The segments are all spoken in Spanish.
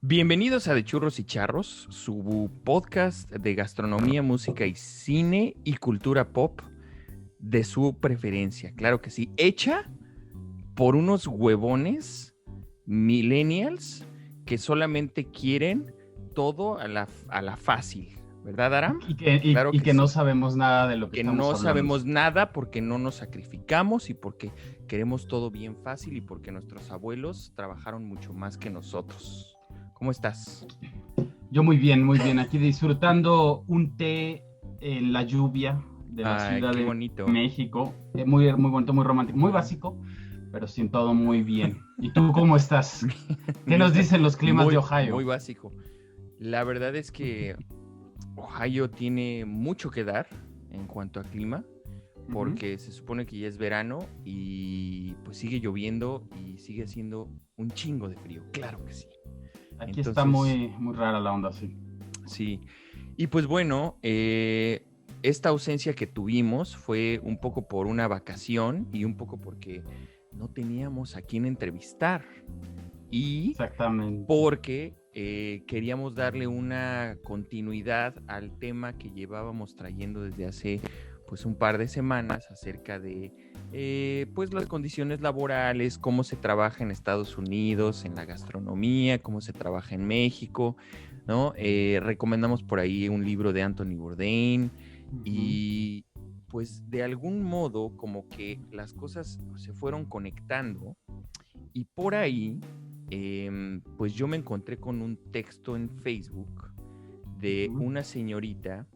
Bienvenidos a De Churros y Charros, su podcast de gastronomía, música y cine y cultura pop de su preferencia. Claro que sí, hecha por unos huevones millennials que solamente quieren todo a la fácil, ¿verdad, Aram? Claro Y que que no sí. sabemos nada de lo que Que estamos no hablando. sabemos nada porque no nos sacrificamos y porque queremos todo bien fácil y porque nuestros abuelos trabajaron mucho más que nosotros. ¿Cómo estás? Yo muy bien, aquí disfrutando un té en la lluvia de la Ay, Ciudad qué de bonito. México. Muy bonito, muy romántico, muy básico, pero sin todo muy bien. ¿Y tú cómo estás? ¿Qué nos dicen los climas de Muy Ohio? básico. La verdad es que Ohio tiene mucho que dar en cuanto a clima, porque se supone que ya es verano y pues sigue lloviendo y sigue haciendo un chingo de frío. Claro que sí. Aquí está Entonces, muy rara la onda, sí. sí. Y pues bueno, esta ausencia que tuvimos fue un poco por una vacación y un poco porque no teníamos a quién entrevistar. Y Exactamente. porque queríamos darle una continuidad al tema que llevábamos trayendo desde hace pues un par de semanas acerca de pues las condiciones laborales, cómo se trabaja en Estados Unidos, en la gastronomía, cómo se trabaja en México, ¿no? Recomendamos por ahí un libro de Anthony Bourdain y pues de algún modo como que las cosas se fueron conectando y por ahí pues yo me encontré con un texto en Facebook de una señorita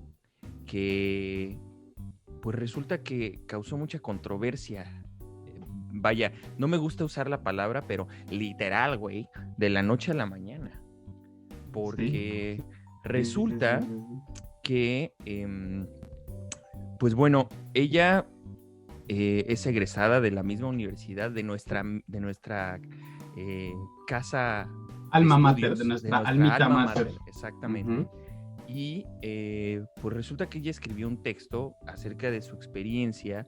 que pues resulta que causó mucha controversia. Vaya, no me gusta usar la palabra, pero literal, güey, de la noche a la mañana. Porque resulta que, pues bueno, ella es egresada de la misma universidad de nuestra casa Alma de mater, estudios, de de nuestra nuestra almita alma mater. mater, exactamente. Y pues resulta que ella escribió un texto acerca de su experiencia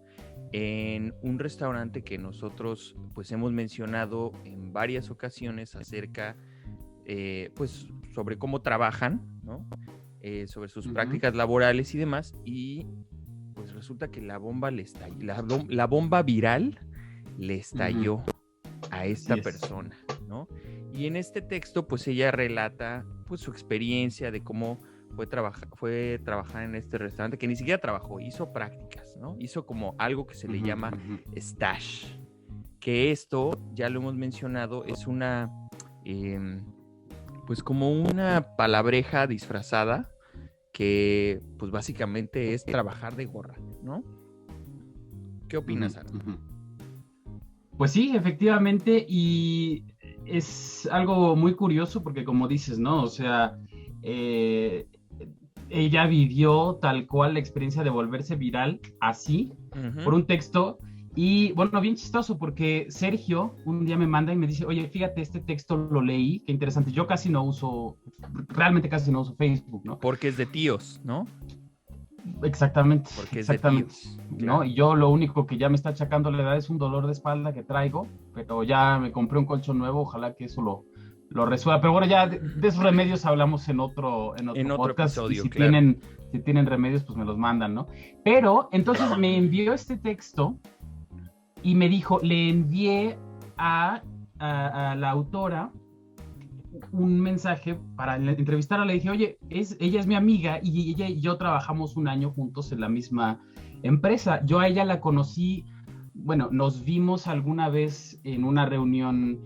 en un restaurante que nosotros pues hemos mencionado en varias ocasiones acerca pues sobre cómo trabajan, ¿no? Sobre sus prácticas laborales y demás, y pues resulta que la bomba le estalló, la bomba viral le estalló a esta persona, ¿no? Y en este texto, pues ella relata pues su experiencia de cómo fue trabajar en este restaurante, que ni siquiera trabajó, hizo prácticas, ¿no? Hizo como algo que se le llama stash, que esto, ya lo hemos mencionado, es una, pues como una palabreja disfrazada que pues básicamente es trabajar de gorra, ¿no? ¿Qué opinas, Aaron? Pues sí, efectivamente, y es algo muy curioso porque como dices, ¿no? O sea, ella vivió tal cual la experiencia de volverse viral así, por un texto. Y bueno, bien chistoso porque Sergio un día me manda y me dice, oye, fíjate, este texto lo leí, qué interesante. Yo realmente casi no uso Facebook, ¿no? Porque es de tíos, ¿no? Exactamente, Porque es de exactamente. tíos, ¿No? claro. Y yo lo único que ya me está achacando la edad es un dolor de espalda que traigo, pero ya me compré un colchón nuevo, ojalá que eso lo resuelva. Pero bueno, ya de esos remedios hablamos en otro podcast, y episodio, si claro. tienen remedios, pues me los mandan, ¿no? Pero entonces me envió este texto y me dijo, le envié a la autora un mensaje para entrevistarla. Le dije, oye, ella es mi amiga y ella y yo trabajamos un año juntos en la misma empresa. Yo a ella la conocí, bueno, nos vimos alguna vez en una reunión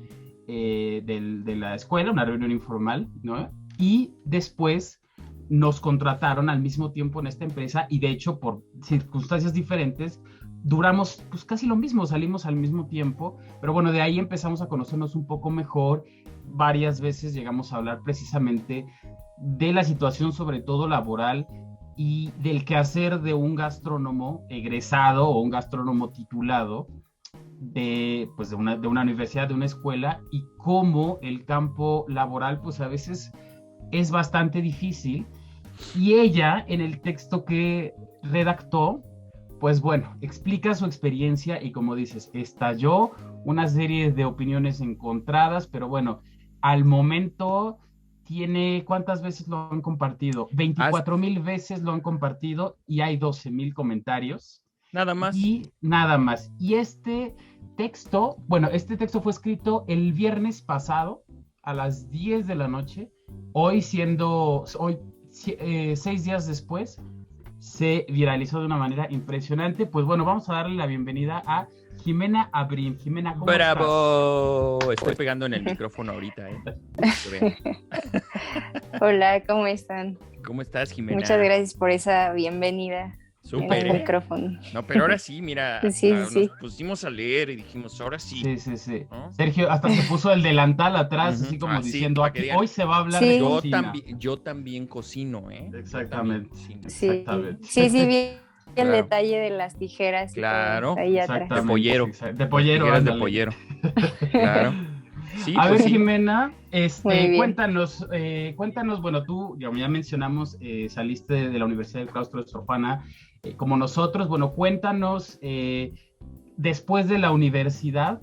de la escuela, una reunión informal, ¿no? Y después nos contrataron al mismo tiempo en esta empresa y de hecho por circunstancias diferentes duramos pues casi lo mismo, salimos al mismo tiempo, pero bueno, de ahí empezamos a conocernos un poco mejor. Varias veces llegamos a hablar precisamente de la situación, sobre todo laboral, y del quehacer de un gastrónomo egresado o un gastrónomo titulado pues de una universidad, de una escuela, y cómo el campo laboral pues a veces es bastante difícil. Y ella, en el texto que redactó, pues bueno, explica su experiencia y como dices, estalló una serie de opiniones encontradas, pero bueno, al momento ¿cuántas veces lo han compartido? 24,000 veces lo han compartido y hay 12,000 comentarios. Nada más. Y nada más. Y este texto fue escrito el viernes pasado a las 10 de la noche. Hoy 6 días después, se viralizó de una manera impresionante. Pues bueno, vamos a darle la bienvenida a Jimena Abrín. Jimena, ¿cómo ¡Bravo! Estoy pegando en el micrófono ahorita, Hola, ¿cómo están? ¿Cómo estás, Jimena? Muchas gracias por esa bienvenida. Súper. En el micrófono. No, pero ahora sí, mira, Sí. nos pusimos a leer y dijimos, ahora sí. Sí. ¿No? Sergio hasta se puso el delantal atrás, así como diciendo, para que aquí digan, hoy se va a hablar de cocina. Yo también cocino, ¿eh? Exactamente. Exactamente. Sí, vi el detalle de las tijeras. Claro. Ahí atrás. De pollero. De pollero. Tijeras de pollero. Claro. Sí, a pues ver, sí. Jimena, cuéntanos, bueno, tú, ya mencionamos, saliste de la Universidad del Claustro de Sor Juana, como nosotros. Bueno, cuéntanos, después de la universidad,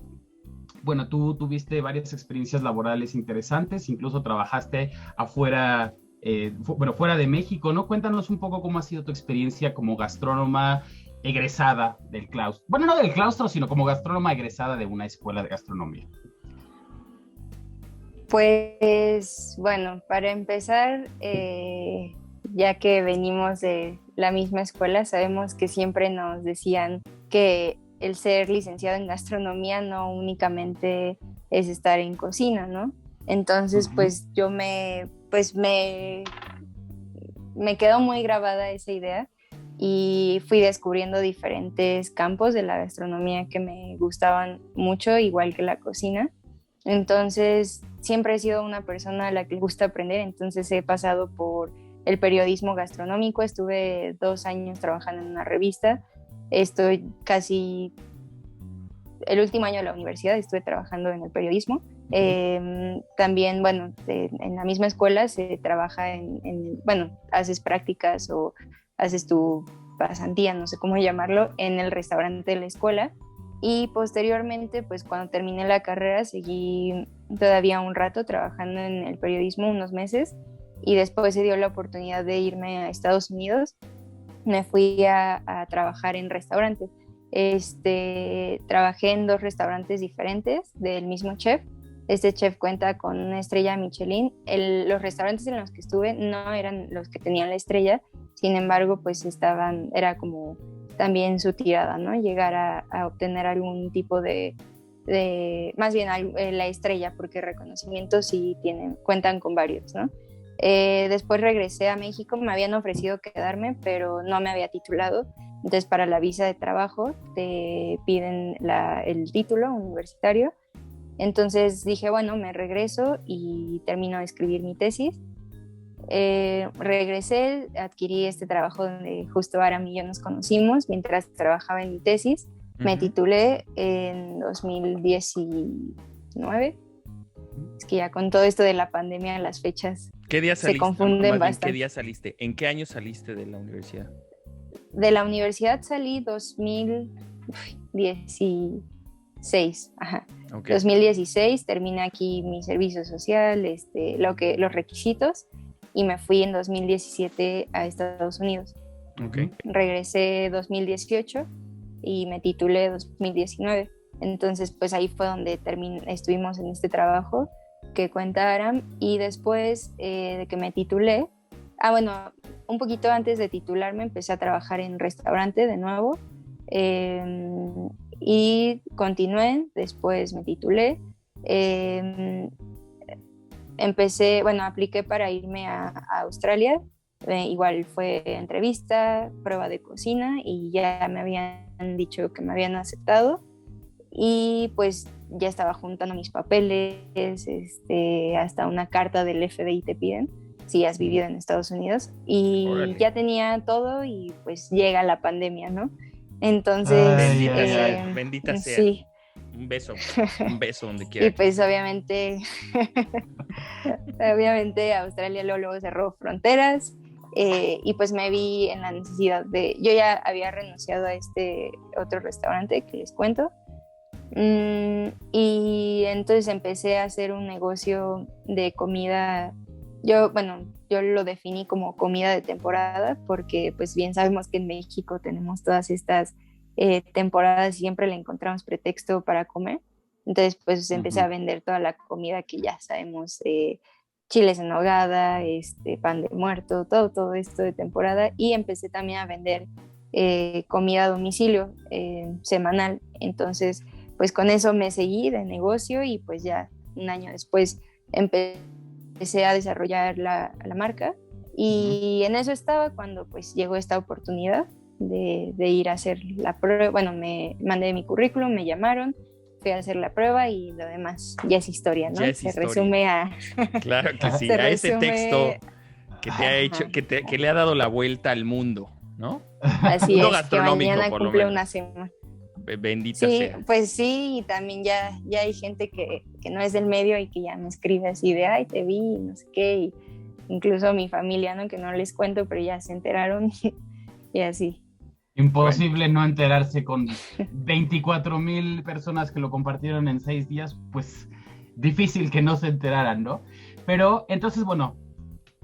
bueno, tú tuviste varias experiencias laborales interesantes, incluso trabajaste afuera, fuera de México, ¿no? Cuéntanos un poco cómo ha sido tu experiencia como gastrónoma egresada del claustro. Bueno, no del claustro, sino como gastrónoma egresada de una escuela de gastronomía. Pues, bueno, para empezar, ya que venimos de la misma escuela, sabemos que siempre nos decían que el ser licenciado en gastronomía no únicamente es estar en cocina, ¿no? Entonces, pues yo me quedó muy grabada esa idea y fui descubriendo diferentes campos de la gastronomía que me gustaban mucho, igual que la cocina. Entonces, siempre he sido una persona a la que le gusta aprender, entonces he pasado por el periodismo gastronómico, estuve 2 años trabajando en una revista, estoy casi el último año de la universidad estuve trabajando en el periodismo. También, bueno, en la misma escuela se trabaja bueno, haces prácticas o haces tu pasantía, no sé cómo llamarlo, en el restaurante de la escuela. Y posteriormente, pues cuando terminé la carrera, seguí todavía un rato trabajando en el periodismo, unos meses, y después se dio la oportunidad de irme a Estados Unidos. Me fui a trabajar en restaurantes. Trabajé en 2 restaurantes diferentes del mismo chef. Este chef cuenta con una estrella Michelin. Los restaurantes en los que estuve no eran los que tenían la estrella, sin embargo, pues era como también su tirada, ¿no? Llegar a obtener algún tipo más bien la estrella, porque reconocimientos sí cuentan con varios, ¿no? Después regresé a México, me habían ofrecido quedarme, pero no me había titulado. Entonces, para la visa de trabajo te piden el título universitario. Entonces dije, bueno, me regreso y termino de escribir mi tesis. Regresé, adquirí este trabajo donde justo Aram y yo nos conocimos mientras trabajaba en mi tesis. Me titulé en 2019. Es que ya con todo esto de la pandemia las fechas se confunden bastante. ¿Qué día saliste? ¿En qué año saliste de la universidad? De la universidad salí 2016. Ajá. Okay. 2016 terminé aquí mi servicio social, los requisitos, y me fui en 2017 a Estados Unidos. Okay. Regresé 2018 y me titulé 2019. Entonces, pues ahí fue donde estuvimos en este trabajo que cuenta Aram, y después de que me titulé, un poquito antes de titularme empecé a trabajar en restaurante de nuevo, y continué, después me titulé, apliqué para irme a Australia, igual fue entrevista, prueba de cocina, y ya me habían dicho que me habían aceptado, y pues ya estaba juntando mis papeles, hasta una carta del FBI te piden si has vivido en Estados Unidos, y órale, ya tenía todo, y pues llega la pandemia, ¿no? Entonces, bendita sea. Sí. Un beso donde quiera. Y pues obviamente Australia luego cerró fronteras, y pues me vi en la necesidad yo ya había renunciado a este otro restaurante que les cuento, y entonces empecé a hacer un negocio de comida yo lo definí como comida de temporada porque pues bien sabemos que en México tenemos todas estas temporadas y siempre le encontramos pretexto para comer. Entonces pues empecé a vender toda la comida que ya sabemos, chiles en nogada, pan de muerto, todo esto de temporada, y empecé también a vender comida a domicilio semanal. Entonces pues con eso me seguí de negocio y pues ya un año después empecé a desarrollar la marca y en eso estaba cuando pues llegó esta oportunidad de ir a hacer la prueba. Bueno, me mandé mi currículum, me llamaron, fui a hacer la prueba y lo demás ya es historia, ¿no? Se historia. Resume a... Claro que sí, a ese texto que te ha hecho, que le ha dado la vuelta al mundo, ¿no? Así es, que mañana cumple una semana. Bendita sí, sea. Pues sí, y también ya hay gente que no es del medio y que ya me escribe así de, ay, te vi, no sé qué, y incluso mi familia, ¿no? Que no les cuento, pero ya se enteraron y así. Imposible no enterarse con 24,000 personas que lo compartieron en 6 días, pues difícil que no se enteraran, ¿no? Pero entonces, bueno,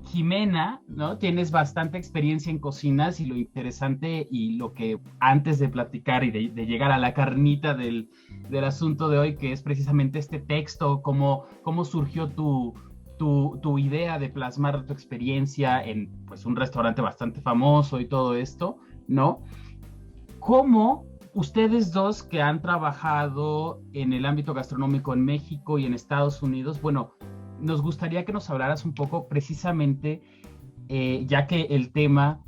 Jimena, ¿no? Tienes bastante experiencia en cocinas y lo interesante y lo que antes de platicar y de llegar a la carnita del asunto de hoy, que es precisamente este texto, cómo surgió tu idea de plasmar tu experiencia en pues, un restaurante bastante famoso y todo esto, ¿no? ¿Cómo ustedes dos que han trabajado en el ámbito gastronómico en México y en Estados Unidos, bueno, nos gustaría que nos hablaras un poco precisamente, ya que el tema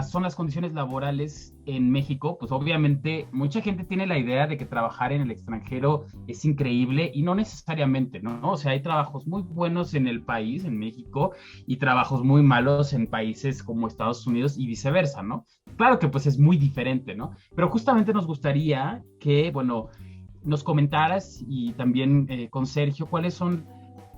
son las condiciones laborales en México, pues obviamente mucha gente tiene la idea de que trabajar en el extranjero es increíble y no necesariamente, ¿no? O sea, hay trabajos muy buenos en el país, en México, y trabajos muy malos en países como Estados Unidos y viceversa, ¿no? Claro que pues es muy diferente, ¿no? Pero justamente nos gustaría que, bueno, nos comentaras y también con Sergio, ¿cuáles son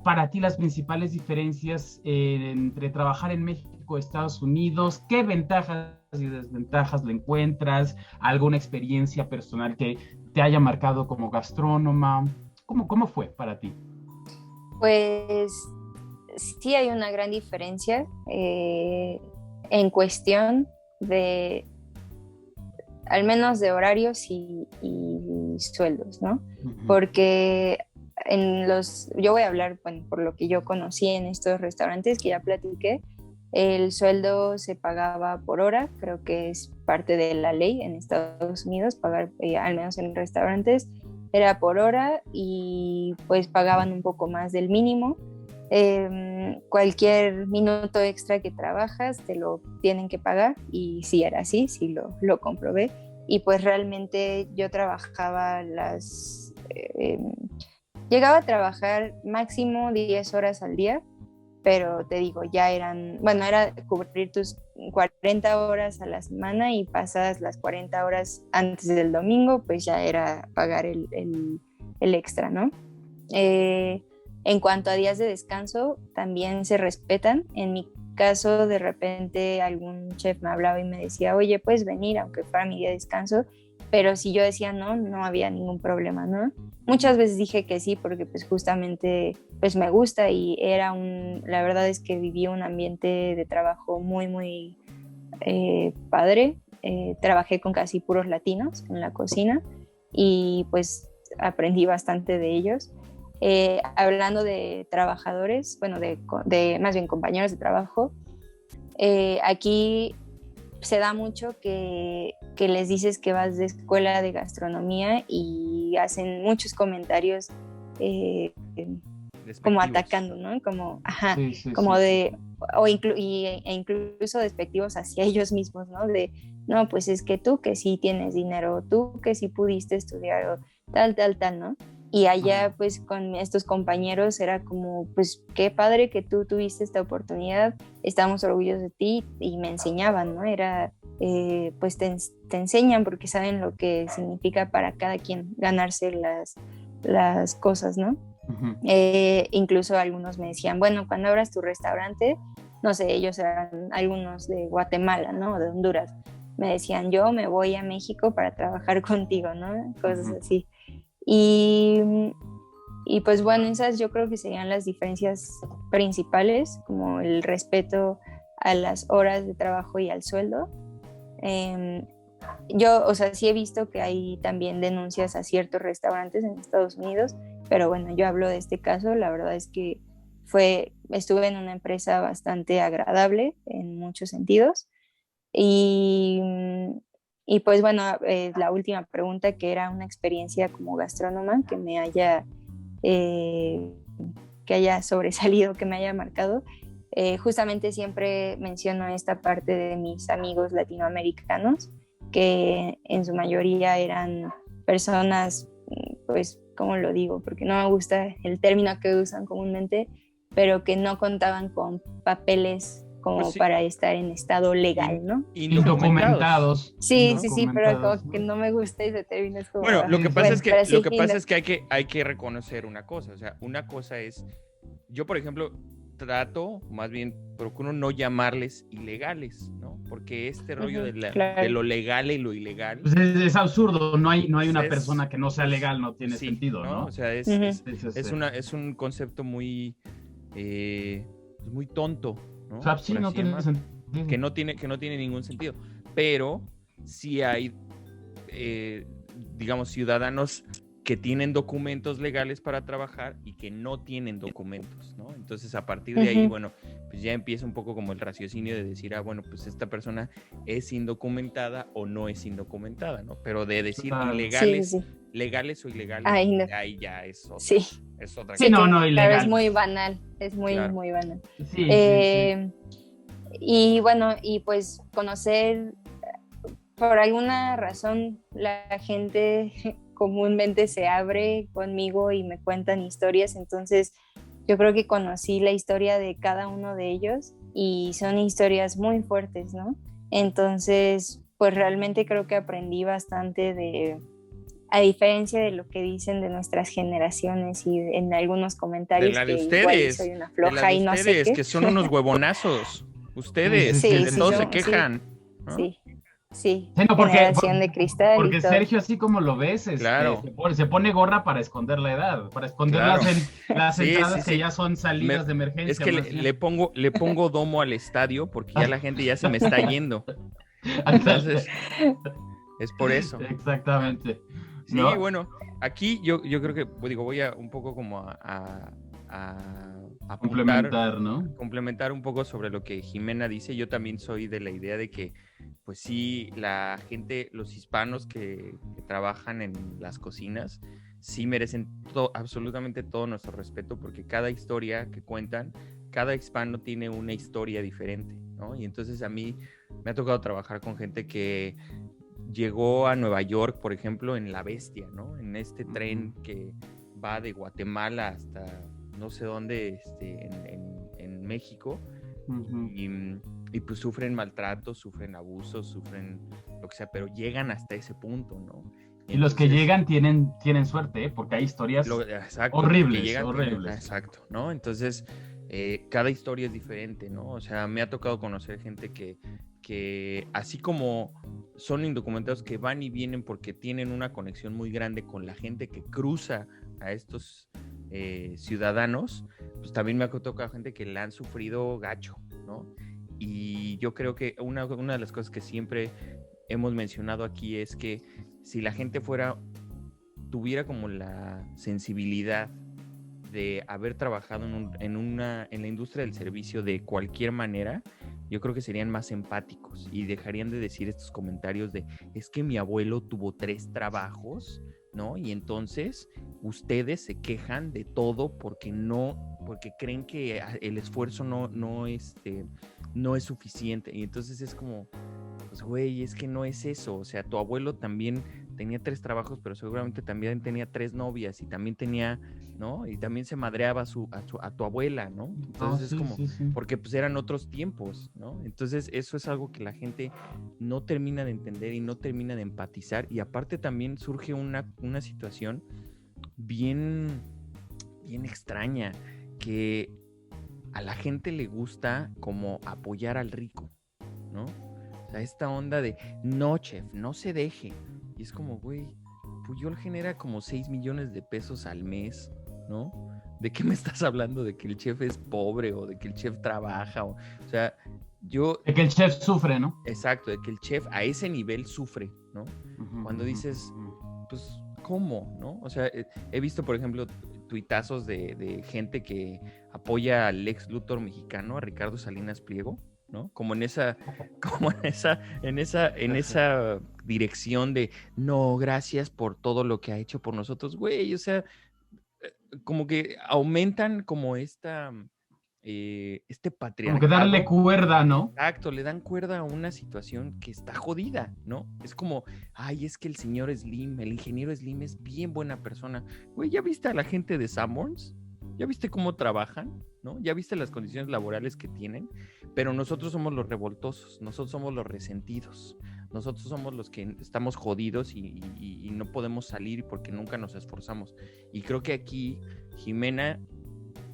para ti las principales diferencias entre trabajar en México y Estados Unidos? ¿Qué ventajas y desventajas le encuentras? ¿Alguna experiencia personal que te haya marcado como gastrónoma? ¿Cómo fue para ti? Pues sí hay una gran diferencia en cuestión de, al menos de horarios y sueldos, ¿no? Uh-huh. Porque yo voy a hablar, bueno, por lo que yo conocí en estos restaurantes que ya platiqué, el sueldo se pagaba por hora, creo que es parte de la ley en Estados Unidos, pagar, al menos en restaurantes, era por hora y pues pagaban un poco más del mínimo. Cualquier minuto extra que trabajas te lo tienen que pagar y sí era así, sí lo comprobé. Y pues realmente yo trabajaba llegaba a trabajar máximo 10 horas al día, pero te digo, era cubrir tus 40 horas a la semana y pasadas las 40 horas antes del domingo, pues ya era pagar el extra, ¿no? En cuanto a días de descanso, también se respetan. En mi caso, de repente algún chef me hablaba y me decía, oye, puedes venir aunque fuera mi día de descanso, pero si yo decía no había ningún problema, ¿no? Muchas veces dije que sí porque pues justamente pues me gusta y la verdad es que viví un ambiente de trabajo muy, muy padre. Trabajé con casi puros latinos en la cocina y pues aprendí bastante de ellos. Hablando de trabajadores, bueno, de más bien compañeros de trabajo, aquí se da mucho que les dices que vas de escuela de gastronomía y hacen muchos comentarios como atacando, ¿no? Como, como de, incluso despectivos hacia ellos mismos, ¿no? De, no, pues es que tú que sí tienes dinero, tú que sí pudiste estudiar, o tal, ¿no? Y allá, pues, con estos compañeros era como, pues, qué padre que tú tuviste esta oportunidad, estamos orgullosos de ti, y me enseñaban, ¿no? Era, pues, te enseñan porque saben lo que significa para cada quien ganarse las cosas, ¿no? Uh-huh. Incluso algunos me decían, bueno, cuando abras tu restaurante, no sé, ellos eran algunos de Guatemala, ¿no? De Honduras, me decían, yo me voy a México para trabajar contigo, ¿no? Cosas uh-huh. así. Y Y pues bueno, esas yo creo que serían las diferencias principales, como el respeto a las horas de trabajo y al sueldo. Yo, o sea, sí he visto que hay también denuncias a ciertos restaurantes en Estados Unidos, pero bueno, yo hablo de este caso. La verdad es que estuve en una empresa bastante agradable en muchos sentidos. Y, y pues bueno, la última pregunta, que era una experiencia como gastrónoma eh, que haya sobresalido, que me haya marcado. Justamente siempre menciono esta parte de mis amigos latinoamericanos, que en su mayoría eran personas, pues, ¿cómo lo digo? Porque no me gusta el término que usan comúnmente, pero que no contaban con papeles como Pues sí, para estar en estado legal, ¿no? Indocumentados. Sí, ¿no? sí, sí, pero Indocumentados, como que ¿no? no me gusta ese término, es como, Bueno, lo que pasa bueno, es que pero sí, lo que pasa es que hay que reconocer una cosa, o sea, una cosa es, yo por ejemplo trato, más bien procuro no llamarles ilegales, ¿no? Porque este rollo de claro. lo legal y lo ilegal, Pues es absurdo, no hay pues una persona que no sea pues, legal, no tiene sí, sentido, ¿no? ¿no? O sea, Ujú. Sí, sí, sí. es un concepto muy, pues muy tonto, ¿no? O sea, sí, Por no así tiene llamar, sentido. que no tiene ningún sentido, pero sí hay, digamos, ciudadanos que tienen documentos legales para trabajar y que no tienen documentos, ¿no? Entonces, a partir de ahí, Ujú. bueno, pues ya empieza un poco como el raciocinio de decir, bueno, pues esta persona es indocumentada o no es indocumentada, ¿no? Pero de decir Claro. Sí, sí, sí. legales o ilegales, Ay, no. ahí ya es otra, Sí, es otra Sí, sí, cosa. no, claro, es ilegal. muy banal, es muy, Claro. muy banal. Sí, sí, sí. Y bueno, y pues conocer, por alguna razón, la gente comúnmente se abre conmigo y me cuentan historias, entonces yo creo que conocí la historia de cada uno de ellos y son historias muy fuertes, ¿no? Entonces, pues realmente creo que aprendí bastante a diferencia de lo que dicen de nuestras generaciones y en algunos De comentarios la de que igual y soy ustedes, una de la floja de y no sé ustedes, qué. que son unos huevonazos. Ustedes, que Sí, Sí, de sí, sí, todo se sí. sí, quejan, ¿no? sí, sí, Sí, no, generación de cristal y porque todo. Sergio, así como lo ves, Claro, se pone gorra para esconder la edad, para esconder claro. las Sí, sí, entradas que sí. ya son salidas de Es emergencia, que más bien. le pongo domo al estadio porque ya la gente ya se me está yendo. Ándale. Entonces, es por eso. Ah, Exactamente. sí, ¿No? bueno, aquí yo creo que, pues, digo, voy a un poco como a apuntar, Complementar, ¿no? complementar un poco sobre lo que Jimena dice. Yo también soy de la idea de que, pues sí, la gente, los hispanos que trabajan en las cocinas, sí merecen absolutamente todo nuestro respeto, porque cada historia que cuentan, cada hispano tiene una historia diferente, ¿no? Y entonces a mí me ha tocado trabajar con gente que llegó a Nueva York, por ejemplo, en La Bestia, ¿no? En este tren que va de Guatemala hasta no sé dónde, en México, Ujú. y pues sufren maltratos, sufren abusos, sufren lo que sea, pero llegan hasta ese punto, ¿no? Y los que Entonces, llegan tienen suerte, ¿eh? Porque hay historias exacto, los que horribles, llegan tienen, horribles. exacto, ¿no? Entonces, cada historia es diferente, ¿no? O sea, me ha tocado conocer gente que así como son indocumentados que van y vienen porque tienen una conexión muy grande con la gente que cruza a estos ciudadanos, pues también me ha tocado gente que la han sufrido gacho, ¿no? Y yo creo que una de las cosas que siempre hemos mencionado aquí es que si la gente tuviera como la sensibilidad de haber trabajado en la industria del servicio de cualquier manera, yo creo que serían más empáticos y dejarían de decir estos comentarios de, es que mi abuelo tuvo 3 trabajos, ¿no? Y entonces ustedes se quejan de todo porque creen que el esfuerzo no es suficiente. Y entonces es como, pues güey, es que no es eso. O sea, tu abuelo también tenía 3 trabajos, pero seguramente también tenía 3 novias y también tenía, ¿no? Y también se madreaba a tu abuela, ¿no? Entonces es Sí, como, sí, sí. porque pues eran otros tiempos, ¿no? Entonces eso es algo que la gente no termina de entender y no termina de empatizar. Y aparte también surge una situación bien, bien extraña, que a la gente le gusta como apoyar al rico, ¿no? O sea, esta onda de, no, chef, no se deje. Y es como, güey, Puyol genera como 6 millones de pesos al mes, ¿no? ¿De qué me estás hablando? ¿De que el chef es pobre o de que el chef trabaja? O sea, de que el chef sufre, ¿no? Exacto, de que el chef a ese nivel sufre, ¿no? Cuando dices, pues, ¿cómo? ¿No? O sea, he visto, por ejemplo, tuitazos de gente que apoya al ex Luthor mexicano, a Ricardo Salinas Pliego, ¿no? Como en esa dirección de, no, gracias por todo lo que ha hecho por nosotros, güey. O sea, como que aumentan como este Como que patriarcado. darle cuerda, ¿no? Exacto, le dan cuerda a una situación que está jodida, ¿no? Es como, ay, es que el señor Slim, el ingeniero Slim es bien buena persona. Güey, ¿ya viste a la gente de Sanborns? ¿Ya viste cómo trabajan? ¿No? ¿Ya viste las condiciones laborales que tienen? Pero nosotros somos los revoltosos, nosotros somos los resentidos, nosotros somos los que estamos jodidos y no podemos salir porque nunca nos esforzamos. Y creo que aquí Jimena,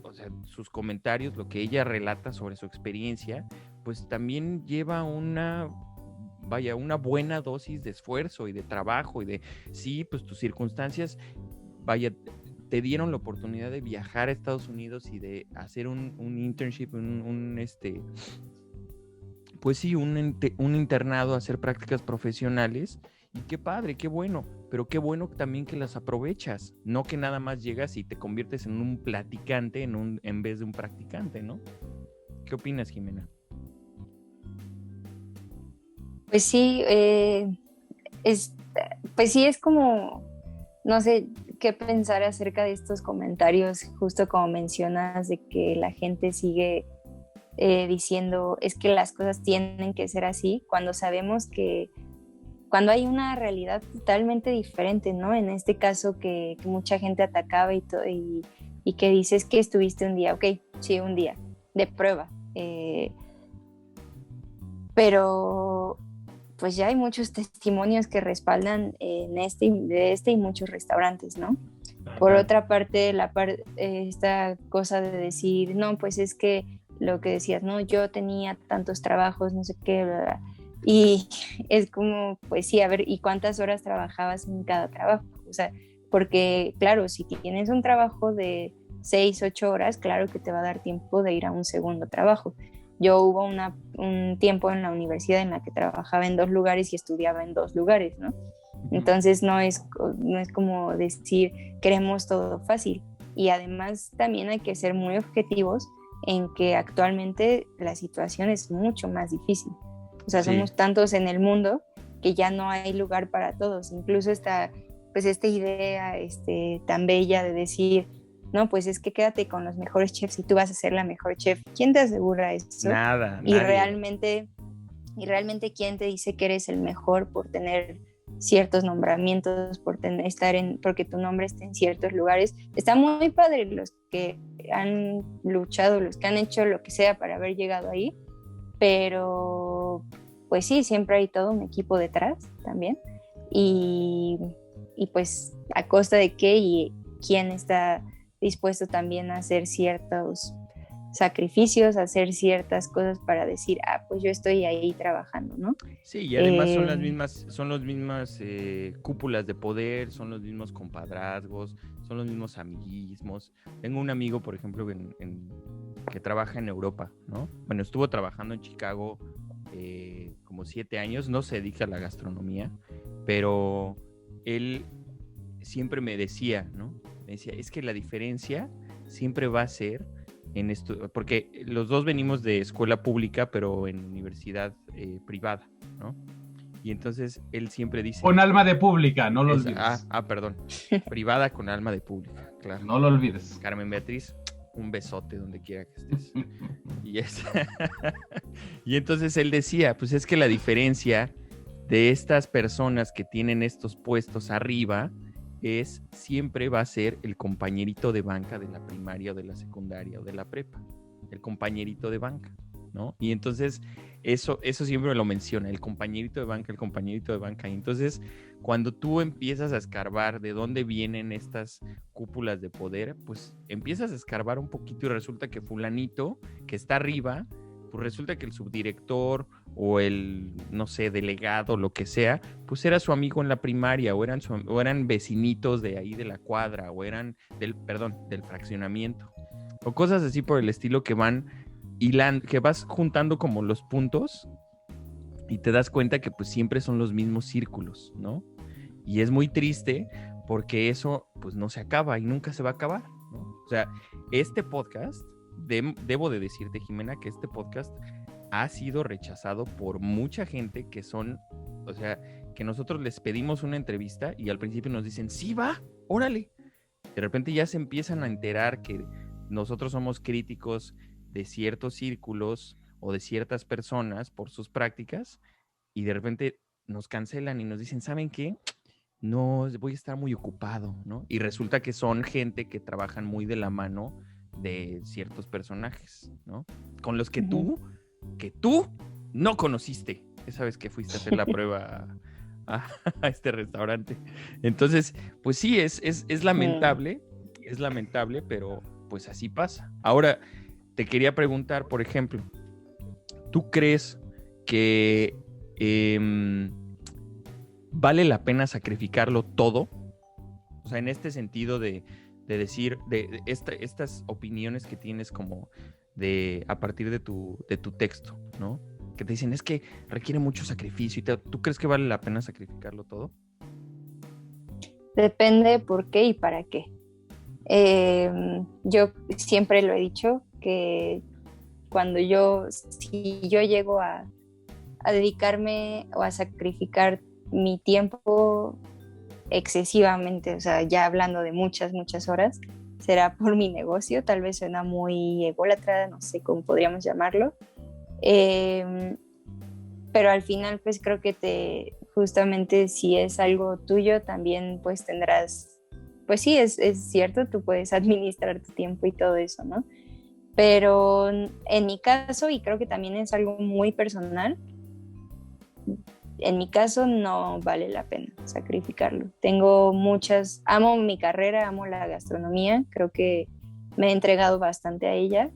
o sea, sus comentarios, lo que ella relata sobre su experiencia, pues también lleva una buena dosis de esfuerzo y de trabajo y de, sí, pues tus circunstancias, vaya, te dieron la oportunidad de viajar a Estados Unidos y de hacer un internship, pues sí, un internado, hacer prácticas profesionales. Y qué padre, qué bueno, pero qué bueno también que las aprovechas, no que nada más llegas y te conviertes en un platicante en vez de un practicante, ¿no? ¿Qué opinas, Jimena? Pues sí, pues sí es como, no sé qué pensar acerca de estos comentarios, justo como mencionas, de que la gente sigue diciendo es que las cosas tienen que ser así, cuando sabemos que cuando hay una realidad totalmente diferente, ¿no? En este caso que mucha gente atacaba y que dices que estuviste un día, ok, sí, un día de prueba, pero pues ya hay muchos testimonios que respaldan de este y muchos restaurantes, ¿no? Por otra parte, esta cosa de decir, no, pues es que lo que decías, no, yo tenía tantos trabajos, no sé qué, bla, bla. Y es como, pues sí, a ver, ¿y cuántas horas trabajabas en cada trabajo? O sea, porque claro, si tienes un trabajo de 6, 8 horas, claro que te va a dar tiempo de ir a un segundo trabajo. Yo hubo un tiempo en la universidad en la que trabajaba en 2 lugares y estudiaba en 2 lugares, ¿no? Entonces no es como decir queremos todo fácil. Y además también hay que ser muy objetivos en que actualmente la situación es mucho más difícil. O sea, somos tantos en el mundo que ya no hay lugar para todos. Incluso esta idea tan bella de decir, no, pues es que quédate con los mejores chefs y tú vas a ser la mejor chef. ¿Quién te asegura eso? Nada, Y nadie. realmente quién te dice que eres el mejor por tener ciertos nombramientos, porque tu nombre esté en ciertos lugares. Está muy padre los que han luchado, los que han hecho lo que sea para haber llegado ahí, pero pues sí, siempre hay todo un equipo detrás también y pues a costa de qué y quién está dispuesto también a hacer ciertos sacrificios, hacer ciertas cosas para decir, pues yo estoy ahí trabajando, ¿no? Sí, y además son las mismas cúpulas de poder, son los mismos compadrazgos, son los mismos amiguismos. Tengo un amigo, por ejemplo, que trabaja en Europa, ¿no? Bueno, estuvo trabajando en Chicago como 7 años, no se dedica a la gastronomía, pero él siempre me decía, ¿no? Me decía, es que la diferencia siempre va a ser en esto, porque los dos venimos de escuela pública, pero en universidad privada, ¿no? Y entonces él siempre dice... Con alma de pública, no lo olvides. Perdón. Privada con alma de pública, claro. No lo olvides. Carmen Beatriz, un besote donde quiera que estés. Y entonces él decía, pues es que la diferencia de estas personas que tienen estos puestos arriba siempre va a ser el compañerito de banca de la primaria o de la secundaria o de la prepa, el compañerito de banca, ¿no? Y entonces eso siempre me lo menciona, el compañerito de banca. Y entonces cuando tú empiezas a escarbar de dónde vienen estas cúpulas de poder, pues empiezas a escarbar un poquito y resulta que fulanito que está arriba, pues resulta que el subdirector o el, no sé, delegado, lo que sea, pues era su amigo en la primaria, o eran vecinitos de ahí de la cuadra, o eran del fraccionamiento, o cosas así por el estilo que van hilando, que vas juntando como los puntos y te das cuenta que pues siempre son los mismos círculos, ¿no? Y es muy triste porque eso pues no se acaba y nunca se va a acabar, ¿no? O sea, este podcast, debo de decirte, Jimena, que este podcast ha sido rechazado por mucha gente que son, o sea, que nosotros les pedimos una entrevista y al principio nos dicen, sí, va, órale. De repente ya se empiezan a enterar que nosotros somos críticos de ciertos círculos o de ciertas personas por sus prácticas y de repente nos cancelan y nos dicen, ¿saben qué? No, voy a estar muy ocupado, ¿no? Y resulta que son gente que trabajan muy de la mano de ciertos personajes, ¿no? Con los que tú no conociste esa vez que fuiste a hacer la prueba a este restaurante. Entonces, pues sí, es lamentable, pero pues así pasa. Ahora, te quería preguntar, por ejemplo, ¿tú crees que vale la pena sacrificarlo todo? O sea, en este sentido de decir, de estas opiniones que tienes como a partir de tu texto, ¿no? Que te dicen, es que requiere mucho sacrificio. ¿Tú crees que vale la pena sacrificarlo todo? Depende por qué y para qué. Yo siempre lo he dicho, que si yo llego a dedicarme o a sacrificar mi tiempo excesivamente, o sea, ya hablando de muchas horas, será por mi negocio. Tal vez suena muy ególatra, no sé cómo podríamos llamarlo, pero al final pues creo que justamente si es algo tuyo también pues tendrás, pues sí, es cierto, tú puedes administrar tu tiempo y todo eso, ¿no? Pero en mi caso, y creo que también es algo muy personal, en mi caso no vale la pena sacrificarlo. Amo mi carrera, amo la gastronomía, creo que me he entregado bastante a ella,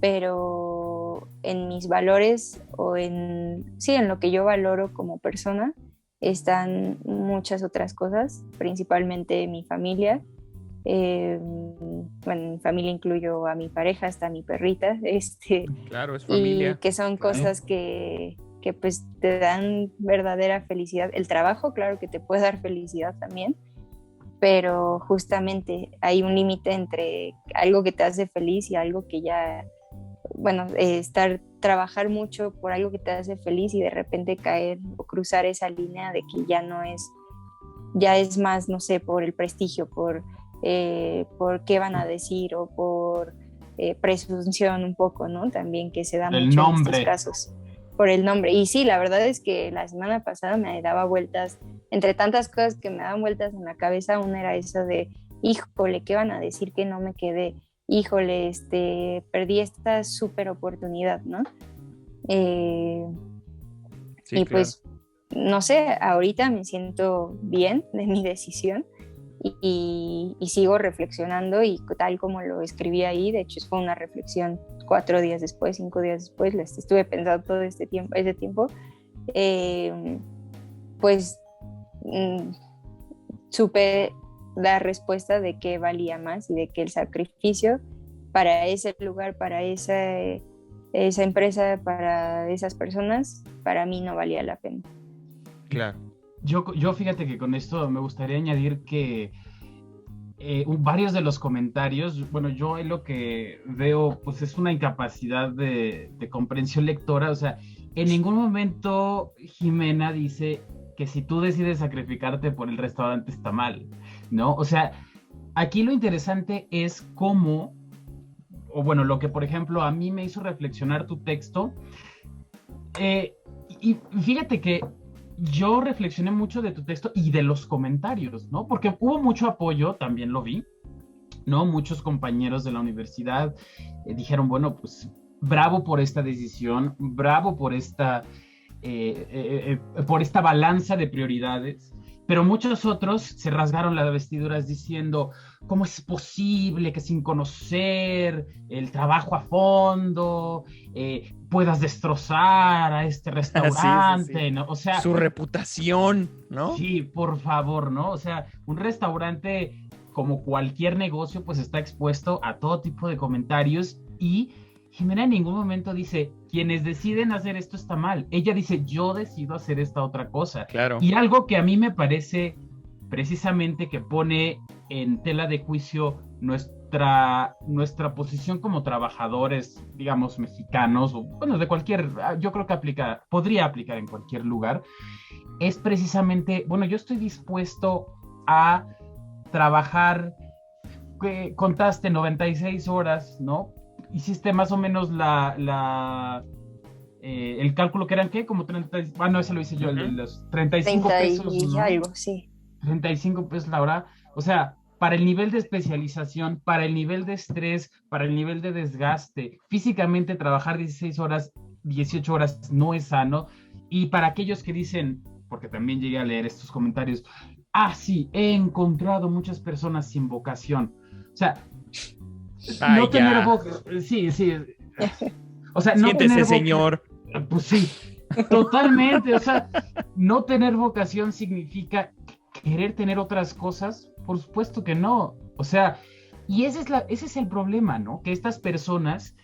pero en mis valores o en lo que yo valoro como persona están muchas otras cosas, principalmente mi familia. Bueno, en mi familia incluyo a mi pareja, hasta a mi perrita, Claro, es familia. Y que son cosas que pues te dan verdadera felicidad. El trabajo, claro que te puede dar felicidad también, pero justamente hay un límite entre algo que te hace feliz y algo que ya, bueno, trabajar mucho por algo que te hace feliz y de repente caer o cruzar esa línea de que ya es más, no sé, por el prestigio, por qué van a decir o por presunción un poco, ¿no? También que se da mucho en estos casos. Por el nombre. Y sí, la verdad es que la semana pasada me daba vueltas, entre tantas cosas que me daban vueltas en la cabeza, una era eso de, híjole, ¿qué van a decir que no me quedé? Híjole, perdí esta súper oportunidad, ¿no? Sí, y claro. Pues, no sé, ahorita me siento bien de mi decisión y sigo reflexionando y tal como lo escribí ahí, de hecho fue una reflexión 4 días después, 5 días después, estuve pensando todo ese tiempo, pues supe dar respuesta de qué valía más y de que el sacrificio para ese lugar, para esa empresa, para esas personas, para mí no valía la pena. Claro. Yo fíjate que con esto me gustaría añadir que varios de los comentarios, bueno, yo lo que veo pues es una incapacidad de comprensión lectora. O sea, en ningún momento Jimena dice que si tú decides sacrificarte por el restaurante está mal, ¿no? O sea, aquí lo interesante es cómo, o bueno, lo que por ejemplo a mí me hizo reflexionar tu texto, y fíjate que yo reflexioné mucho de tu texto y de los comentarios, ¿no? Porque hubo mucho apoyo, también lo vi, ¿no? Muchos compañeros de la universidad dijeron, bueno, pues bravo por esta decisión, bravo por esta balanza de prioridades, pero muchos otros se rasgaron las vestiduras diciendo, ¿cómo es posible que sin conocer el trabajo a fondo puedas destrozar a este restaurante? Sí. ¿No? O sea, Su reputación, ¿no? sí, por favor, ¿no? O sea, un restaurante, como cualquier negocio, pues está expuesto a todo tipo de comentarios y Jimena en ningún momento dice, quienes deciden hacer esto está mal. Ella dice, yo decido hacer esta otra cosa. Claro. Y algo que a mí me parece precisamente que pone en tela de juicio nuestra posición como trabajadores, digamos, mexicanos, o bueno, de cualquier, yo creo que podría aplicar en cualquier lugar, es precisamente, bueno, yo estoy dispuesto a trabajar, contaste 96 horas, ¿no? Hiciste más o menos el cálculo que eran, ¿qué? Como 30, bueno, ese lo hice yo, el de los 35 pesos, y ¿no? algo, sí. 35 pesos la hora, o sea, para el nivel de especialización, para el nivel de estrés, para el nivel de desgaste, físicamente trabajar 16 horas, 18 horas no es sano, y para aquellos que dicen, porque también llegué a leer estos comentarios, sí, he encontrado muchas personas sin vocación, o sea, Ay, no tener ya. vocación, sí, o sea, no Siéntese, tener señor. pues sí, totalmente, o sea, no tener vocación significa querer tener otras cosas, por supuesto que no, o sea, y ese es el problema, ¿no? Que estas personas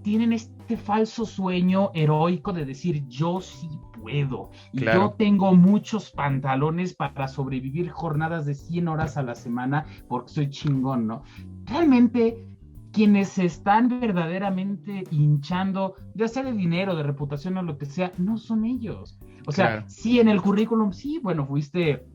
tienen este falso sueño heroico de decir, yo sí puedo, y Claro. yo tengo muchos pantalones para sobrevivir jornadas de 100 horas a la semana porque soy chingón, ¿no? Realmente, quienes se están verdaderamente hinchando, ya sea de dinero, de reputación o lo que sea, no son ellos. O sea, Claro. sí, en el currículum, sí, bueno, fuiste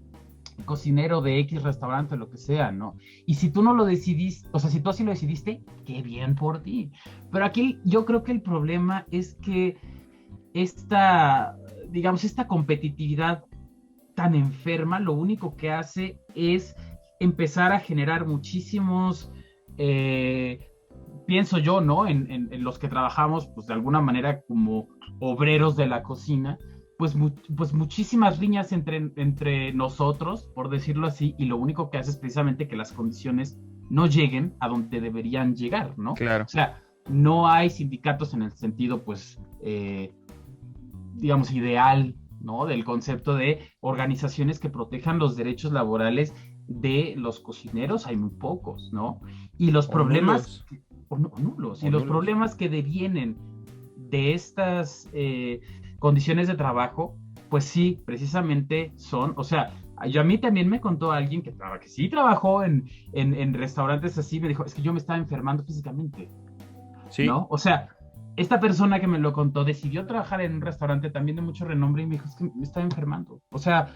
cocinero de X restaurante, lo que sea, ¿no? Y si tú no lo decidiste, o sea, si tú así lo decidiste, qué bien por ti. Pero aquí yo creo que el problema es que digamos, esta competitividad tan enferma, lo único que hace es empezar a generar muchísimos, pienso yo, ¿no? En los que trabajamos, pues de alguna manera como obreros de la cocina, pues muchísimas riñas entre nosotros, por decirlo así, y lo único que hace es precisamente que las condiciones no lleguen a donde deberían llegar, ¿no? Claro. O sea, no hay sindicatos en el sentido, pues, digamos, ideal, ¿no? Del concepto de organizaciones que protejan los derechos laborales de los cocineros, hay muy pocos, ¿no? Y los problemas, nulos, y los problemas que devienen de estas condiciones de trabajo, pues sí, precisamente son, o sea, a mí también me contó alguien que sí trabajó en restaurantes así, me dijo, es que yo me estaba enfermando físicamente, Sí. ¿no? O sea, esta persona que me lo contó decidió trabajar en un restaurante también de mucho renombre y me dijo, es que me estaba enfermando, o sea,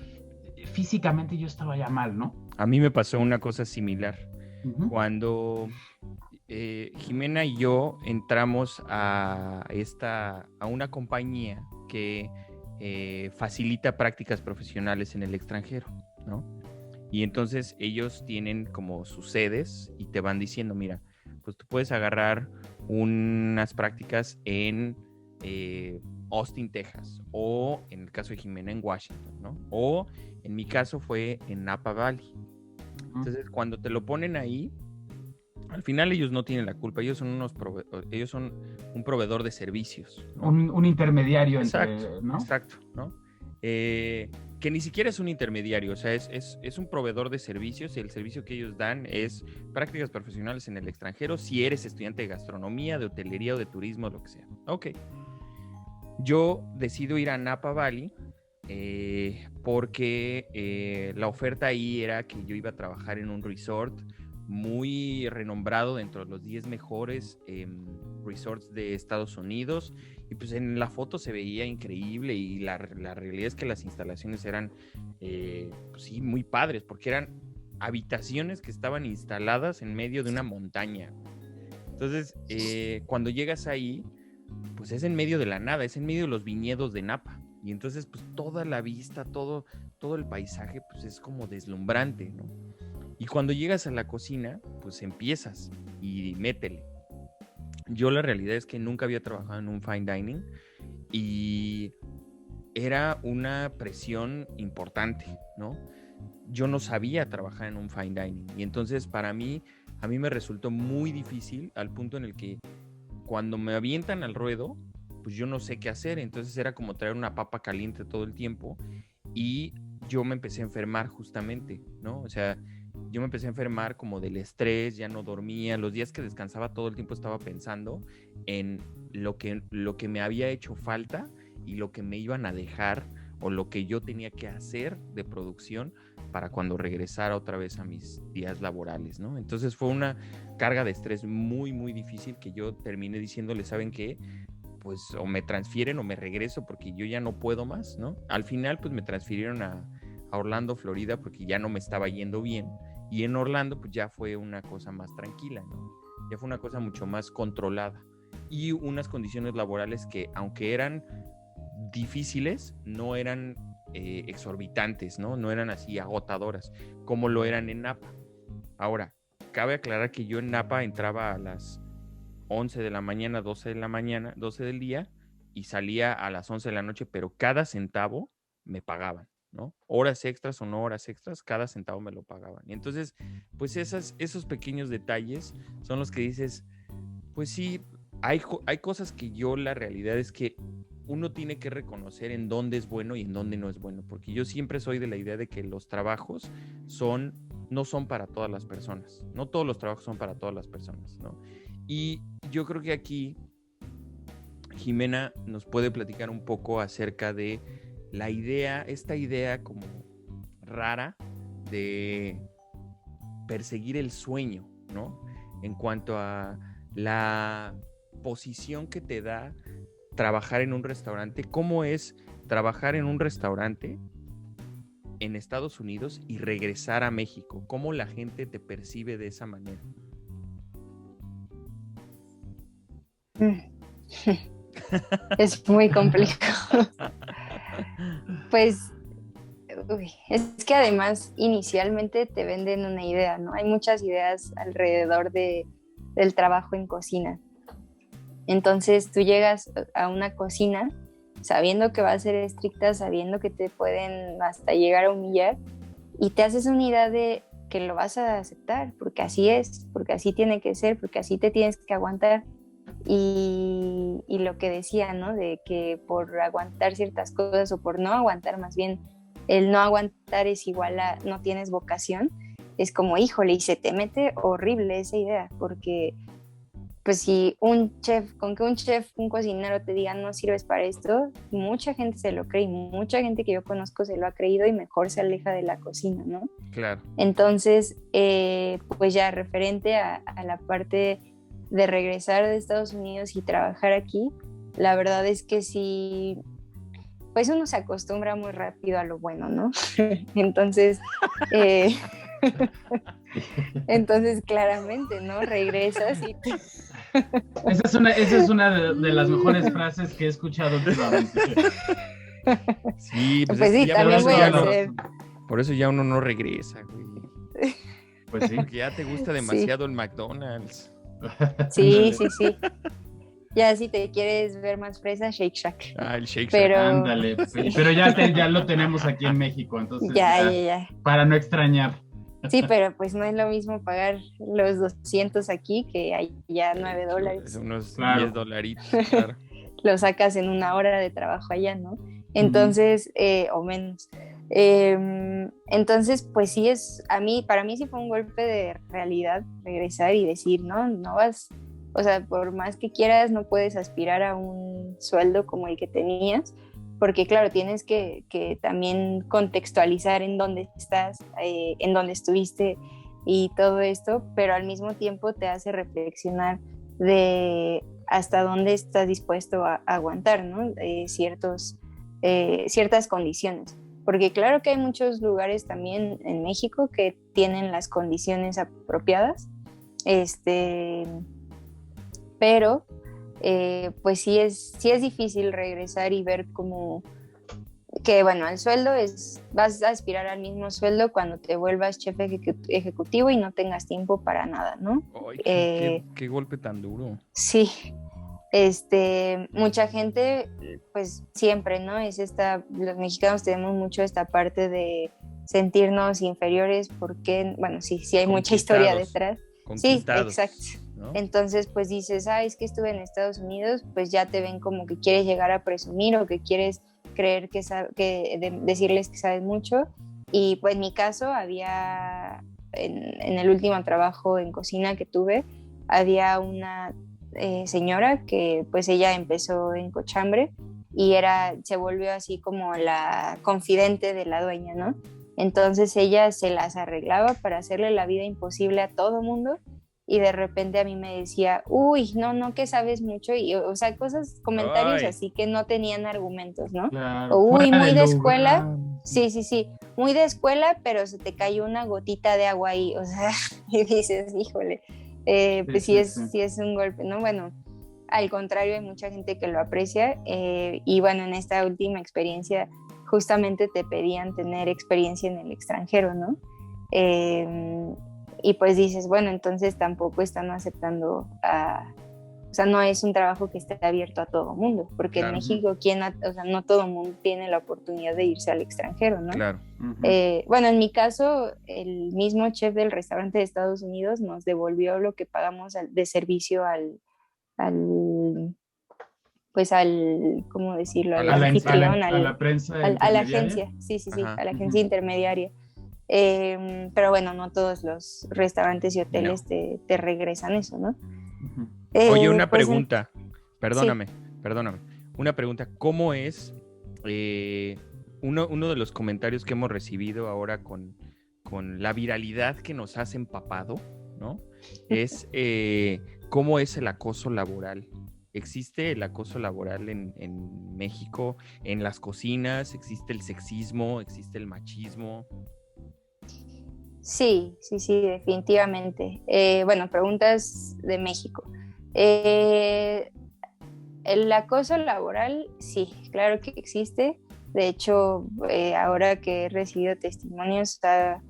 físicamente yo estaba ya mal, ¿no? A mí me pasó una cosa similar. Uh-huh. Cuando Jimena y yo entramos a una compañía que facilita prácticas profesionales en el extranjero, ¿no? Y entonces ellos tienen como sus sedes y te van diciendo, mira, pues tú puedes agarrar unas prácticas en Austin, Texas, o en el caso de Jimena en Washington, ¿no? O en mi caso fue en Napa Valley. Entonces, cuando te lo ponen ahí, al final ellos no tienen la culpa, ellos son un proveedor de servicios, ¿no? Un intermediario Exacto, ¿no? Exacto, ¿no? Que ni siquiera es un intermediario, o sea, es un proveedor de servicios y el servicio que ellos dan es prácticas profesionales en el extranjero si eres estudiante de gastronomía, de hotelería o de turismo, lo que sea. Ok. Yo decido ir a Napa Valley porque la oferta ahí era que yo iba a trabajar en un resort muy renombrado dentro de los 10 mejores resorts de Estados Unidos, y pues en la foto se veía increíble y la realidad es que las instalaciones eran pues sí, muy padres, porque eran habitaciones que estaban instaladas en medio de una montaña. Entonces cuando llegas ahí, pues es en medio de la nada, es en medio de los viñedos de Napa, y entonces pues toda la vista, todo el paisaje pues es como deslumbrante, ¿no? Y cuando llegas a la cocina, pues empiezas y métele. Yo la realidad es que nunca había trabajado en un fine dining y era una presión importante, ¿no? Yo no sabía trabajar en un fine dining y entonces a mí me resultó muy difícil al punto en el que cuando me avientan al ruedo, pues yo no sé qué hacer, entonces era como traer una papa caliente todo el tiempo y yo me empecé a enfermar justamente, ¿no? O sea, yo me empecé a enfermar como del estrés, ya no dormía, los días que descansaba todo el tiempo estaba pensando en lo que me había hecho falta y lo que me iban a dejar o lo que yo tenía que hacer de producción para cuando regresara otra vez a mis días laborales, ¿no? Entonces fue una carga de estrés muy, muy difícil que yo terminé diciéndole, ¿saben qué? Pues o me transfieren o me regreso porque yo ya no puedo más, ¿no? Al final pues me transfirieron a Orlando, Florida, porque ya no me estaba yendo bien y en Orlando pues ya fue una cosa más tranquila, ¿no? Ya fue una cosa mucho más controlada y unas condiciones laborales que aunque eran difíciles, no eran exorbitantes, ¿no? No eran así agotadoras como lo eran en Napa. Ahora, cabe aclarar que yo en Napa entraba a las 11 de la mañana, 12 de la mañana, 12 del día y salía a las 11 de la noche, pero cada centavo me pagaban, ¿no? Horas extras o no horas extras, cada centavo me lo pagaban. Y entonces, pues esos pequeños detalles son los que dices, pues sí, hay cosas que la realidad es que uno tiene que reconocer en dónde es bueno y en dónde no es bueno, porque yo siempre soy de la idea de que los trabajos no son para todas las personas, no todos los trabajos son para todas las personas, ¿no? Y yo creo que aquí Jimena nos puede platicar un poco acerca de esta idea como rara de perseguir el sueño, ¿no? En cuanto a la posición que te da trabajar en un restaurante, cómo es trabajar en un restaurante en Estados Unidos y regresar a México, cómo la gente te percibe de esa manera. Es muy complicado. Pues es que además inicialmente te venden una idea, ¿no? Hay muchas ideas alrededor del trabajo en cocina. Entonces tú llegas a una cocina sabiendo que va a ser estricta, sabiendo que te pueden hasta llegar a humillar y te haces una idea de que lo vas a aceptar porque así es, porque así tiene que ser, porque así te tienes que aguantar. Y lo que decía, ¿no? De que por aguantar ciertas cosas o por no aguantar, más bien el no aguantar es igual a no tienes vocación, es como, híjole, y se te mete horrible esa idea, porque pues si un chef, un cocinero te diga no sirves para esto, mucha gente se lo cree y mucha gente que yo conozco se lo ha creído y mejor se aleja de la cocina, ¿no? Claro. Entonces, pues ya referente a la parte de regresar de Estados Unidos y trabajar aquí, la verdad es que sí, pues uno se acostumbra muy rápido a lo bueno, ¿no? Entonces, entonces claramente, ¿no? Regresas y... Esa es una de las mejores frases que he escuchado últimamente. Sí, pues sí, también voy a hacer. Por eso ya uno no regresa, güey. Pues sí. Porque ya te gusta demasiado el McDonald's. Sí. Ya si te quieres ver más fresa, Shake Shack. El Shake Shack. Pero... Ándale, pero ya lo tenemos aquí en México, entonces ya. Para no extrañar. Sí, pero pues no es lo mismo pagar los 200 aquí que allá $9. Unos claro. $10, claro. Lo sacas en una hora de trabajo allá, ¿no? Entonces, o menos. Entonces, pues sí para mí sí fue un golpe de realidad regresar y decir, no vas, o sea, por más que quieras, no puedes aspirar a un sueldo como el que tenías, porque claro, tienes que también contextualizar en dónde estás, en dónde estuviste y todo esto, pero al mismo tiempo te hace reflexionar de hasta dónde estás dispuesto a aguantar, ¿no? Ciertas condiciones. Porque claro que hay muchos lugares también en México que tienen las condiciones apropiadas, pero pues sí es difícil regresar y ver como que, bueno, el sueldo vas a aspirar al mismo sueldo cuando te vuelvas chef ejecutivo y no tengas tiempo para nada, ¿no? Ay, qué golpe tan duro. Sí. Mucha gente, pues siempre, ¿no? Los mexicanos tenemos mucho esta parte de sentirnos inferiores porque, bueno, sí hay mucha historia detrás. Sí, exacto. ¿No? Entonces, pues dices, es que estuve en Estados Unidos, pues ya te ven como que quieres llegar a presumir o que quieres creer decirles que sabes mucho. Y pues en mi caso había, en el último trabajo en cocina que tuve, había una señora que pues ella empezó en cochambre y se volvió así como la confidente de la dueña, ¿no? Entonces ella se las arreglaba para hacerle la vida imposible a todo mundo y de repente a mí me decía, uy, no, que sabes mucho, y, o sea, comentarios así que no tenían argumentos, ¿no? Claro, o uy, muy de escuela, sí, muy de escuela, pero se te cayó una gotita de agua ahí, o sea, y dices, híjole, pues sí es un golpe, ¿no? Bueno, al contrario, hay mucha gente que lo aprecia, y bueno, en esta última experiencia justamente te pedían tener experiencia en el extranjero, ¿no? Y pues dices, bueno, entonces tampoco están aceptando o sea, no es un trabajo que esté abierto a todo mundo, porque claro. En México, o sea, no todo mundo tiene la oportunidad de irse al extranjero, ¿no? Claro. Bueno, en mi caso, el mismo chef del restaurante de Estados Unidos nos devolvió lo que pagamos de servicio ¿cómo decirlo? Al anfitrión, a la prensa a la agencia, sí, a la agencia intermediaria. Pero bueno, no todos los restaurantes y hoteles te regresan eso, ¿no? Oye, una pregunta, perdóname. Una pregunta, ¿cómo es uno de los comentarios que hemos recibido ahora con la viralidad que nos has empapado, ¿no? Es ¿cómo es el acoso laboral? ¿Existe el acoso laboral en México, en las cocinas? ¿Existe el sexismo? ¿Existe el machismo? Sí, definitivamente. Bueno, preguntas de México. El acoso laboral, sí, claro que existe. De hecho, ahora que he recibido testimonios, ha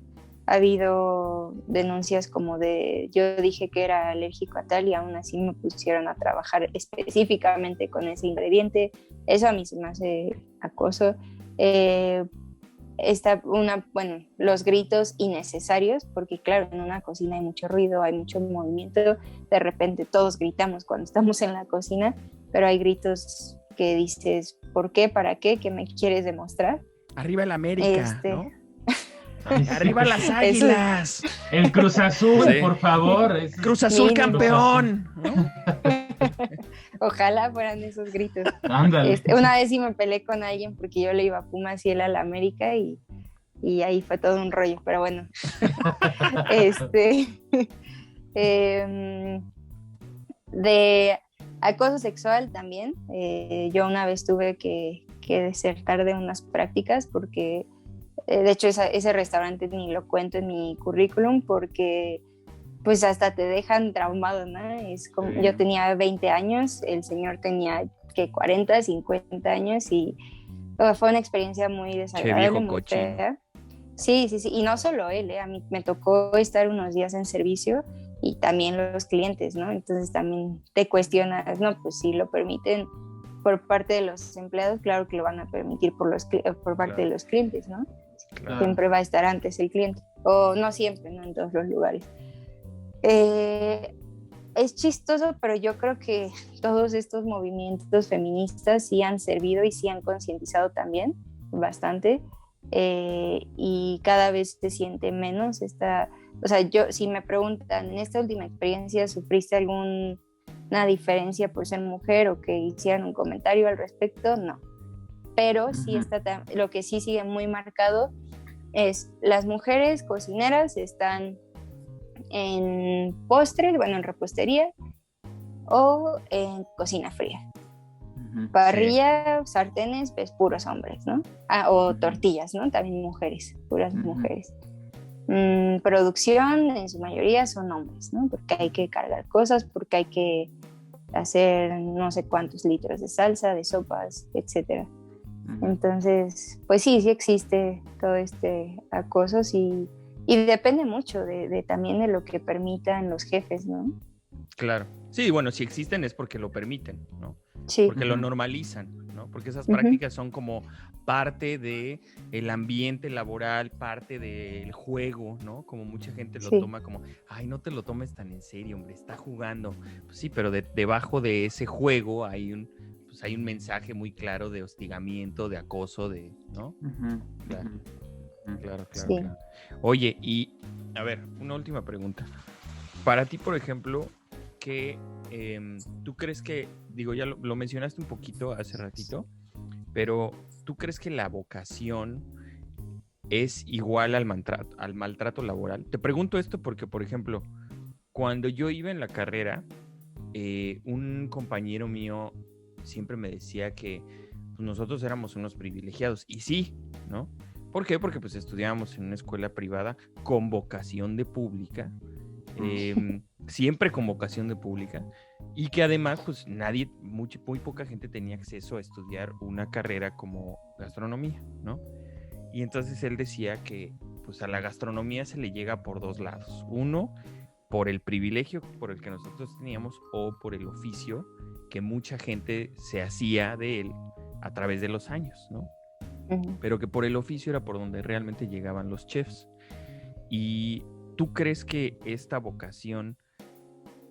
habido denuncias como de yo dije que era alérgico a tal y aún así me pusieron a trabajar específicamente con ese ingrediente. Eso a mí se me hace acoso. Los gritos innecesarios, porque claro, en una cocina hay mucho ruido, hay mucho movimiento, de repente todos gritamos cuando estamos en la cocina, pero hay gritos que dices, ¿por qué? ¿Para qué? ¿Qué me quieres demostrar? Arriba el América, ¿no? Arriba las Águilas. El Cruz Azul, sí. Por favor. Cruz Azul campeón, ¿no? Ojalá fueran esos gritos. Ándale. Una vez sí me peleé con alguien porque yo le iba a Pumas y él a la América y ahí fue todo un rollo, pero bueno. De acoso sexual también. Yo una vez tuve que desertar de unas prácticas porque, de hecho, ese restaurante ni lo cuento en mi currículum porque pues hasta te dejan traumado, ¿no? Es como, yo tenía 20 años, el señor tenía 40, 50 años y fue una experiencia muy desagradable, muy fea. Sí, y no solo él, a mí me tocó estar unos días en servicio y también los clientes, ¿no? Entonces también te cuestionas, no, pues si lo permiten por parte de los empleados, claro que lo van a permitir por parte de los clientes, ¿no? Claro. Siempre va a estar antes el cliente, o no siempre, no en todos los lugares. Es chistoso, pero yo creo que todos estos movimientos feministas sí han servido y sí han concientizado también bastante, y cada vez se siente menos o sea, si me preguntan, ¿en esta última experiencia sufriste alguna diferencia por ser mujer o que hicieran un comentario al respecto? No, pero sí lo que sí sigue muy marcado es las mujeres cocineras están en postres, bueno, en repostería o en cocina fría. Parrilla, sartenes, pues puros hombres, ¿no? O tortillas, ¿no? También mujeres, puras mujeres. Producción, en su mayoría son hombres, ¿no? Porque hay que cargar cosas, porque hay que hacer no sé cuántos litros de salsa, de sopas, etcétera. Entonces, pues sí existe todo este acoso, sí. Y depende mucho también de lo que permitan los jefes, ¿no? Claro. Sí, bueno, si existen es porque lo permiten, ¿no? Sí. Porque lo normalizan, ¿no? ¿no? Porque esas Ujú. prácticas son como parte de el ambiente laboral, parte del juego, ¿no? Como mucha gente lo Sí. toma como, ay, no te lo tomes tan en serio, hombre, está jugando. Pues sí, pero debajo de ese juego hay un mensaje muy claro de hostigamiento, de acoso, ¿no? Ujú, Claro. ujú, ujú. Claro. Sí. Oye, y a ver, una última pregunta. Para ti, por ejemplo, ¿qué tú crees que, digo, ya lo mencionaste un poquito hace ratito, pero ¿tú crees que la vocación es igual al maltrato laboral? Te pregunto esto porque, por ejemplo, cuando yo iba en la carrera, un compañero mío siempre me decía que pues, nosotros éramos unos privilegiados. Y sí, ¿no? ¿Por qué? Porque pues estudiábamos en una escuela privada con vocación de pública, siempre con vocación de pública, y que además pues muy poca gente tenía acceso a estudiar una carrera como gastronomía, ¿no? Y entonces él decía que pues a la gastronomía se le llega por dos lados. Uno, por el privilegio por el que nosotros teníamos o por el oficio que mucha gente se hacía de él a través de los años, ¿no? Ujú. Pero que por el oficio era por donde realmente llegaban los chefs. ¿Y tú crees que esta vocación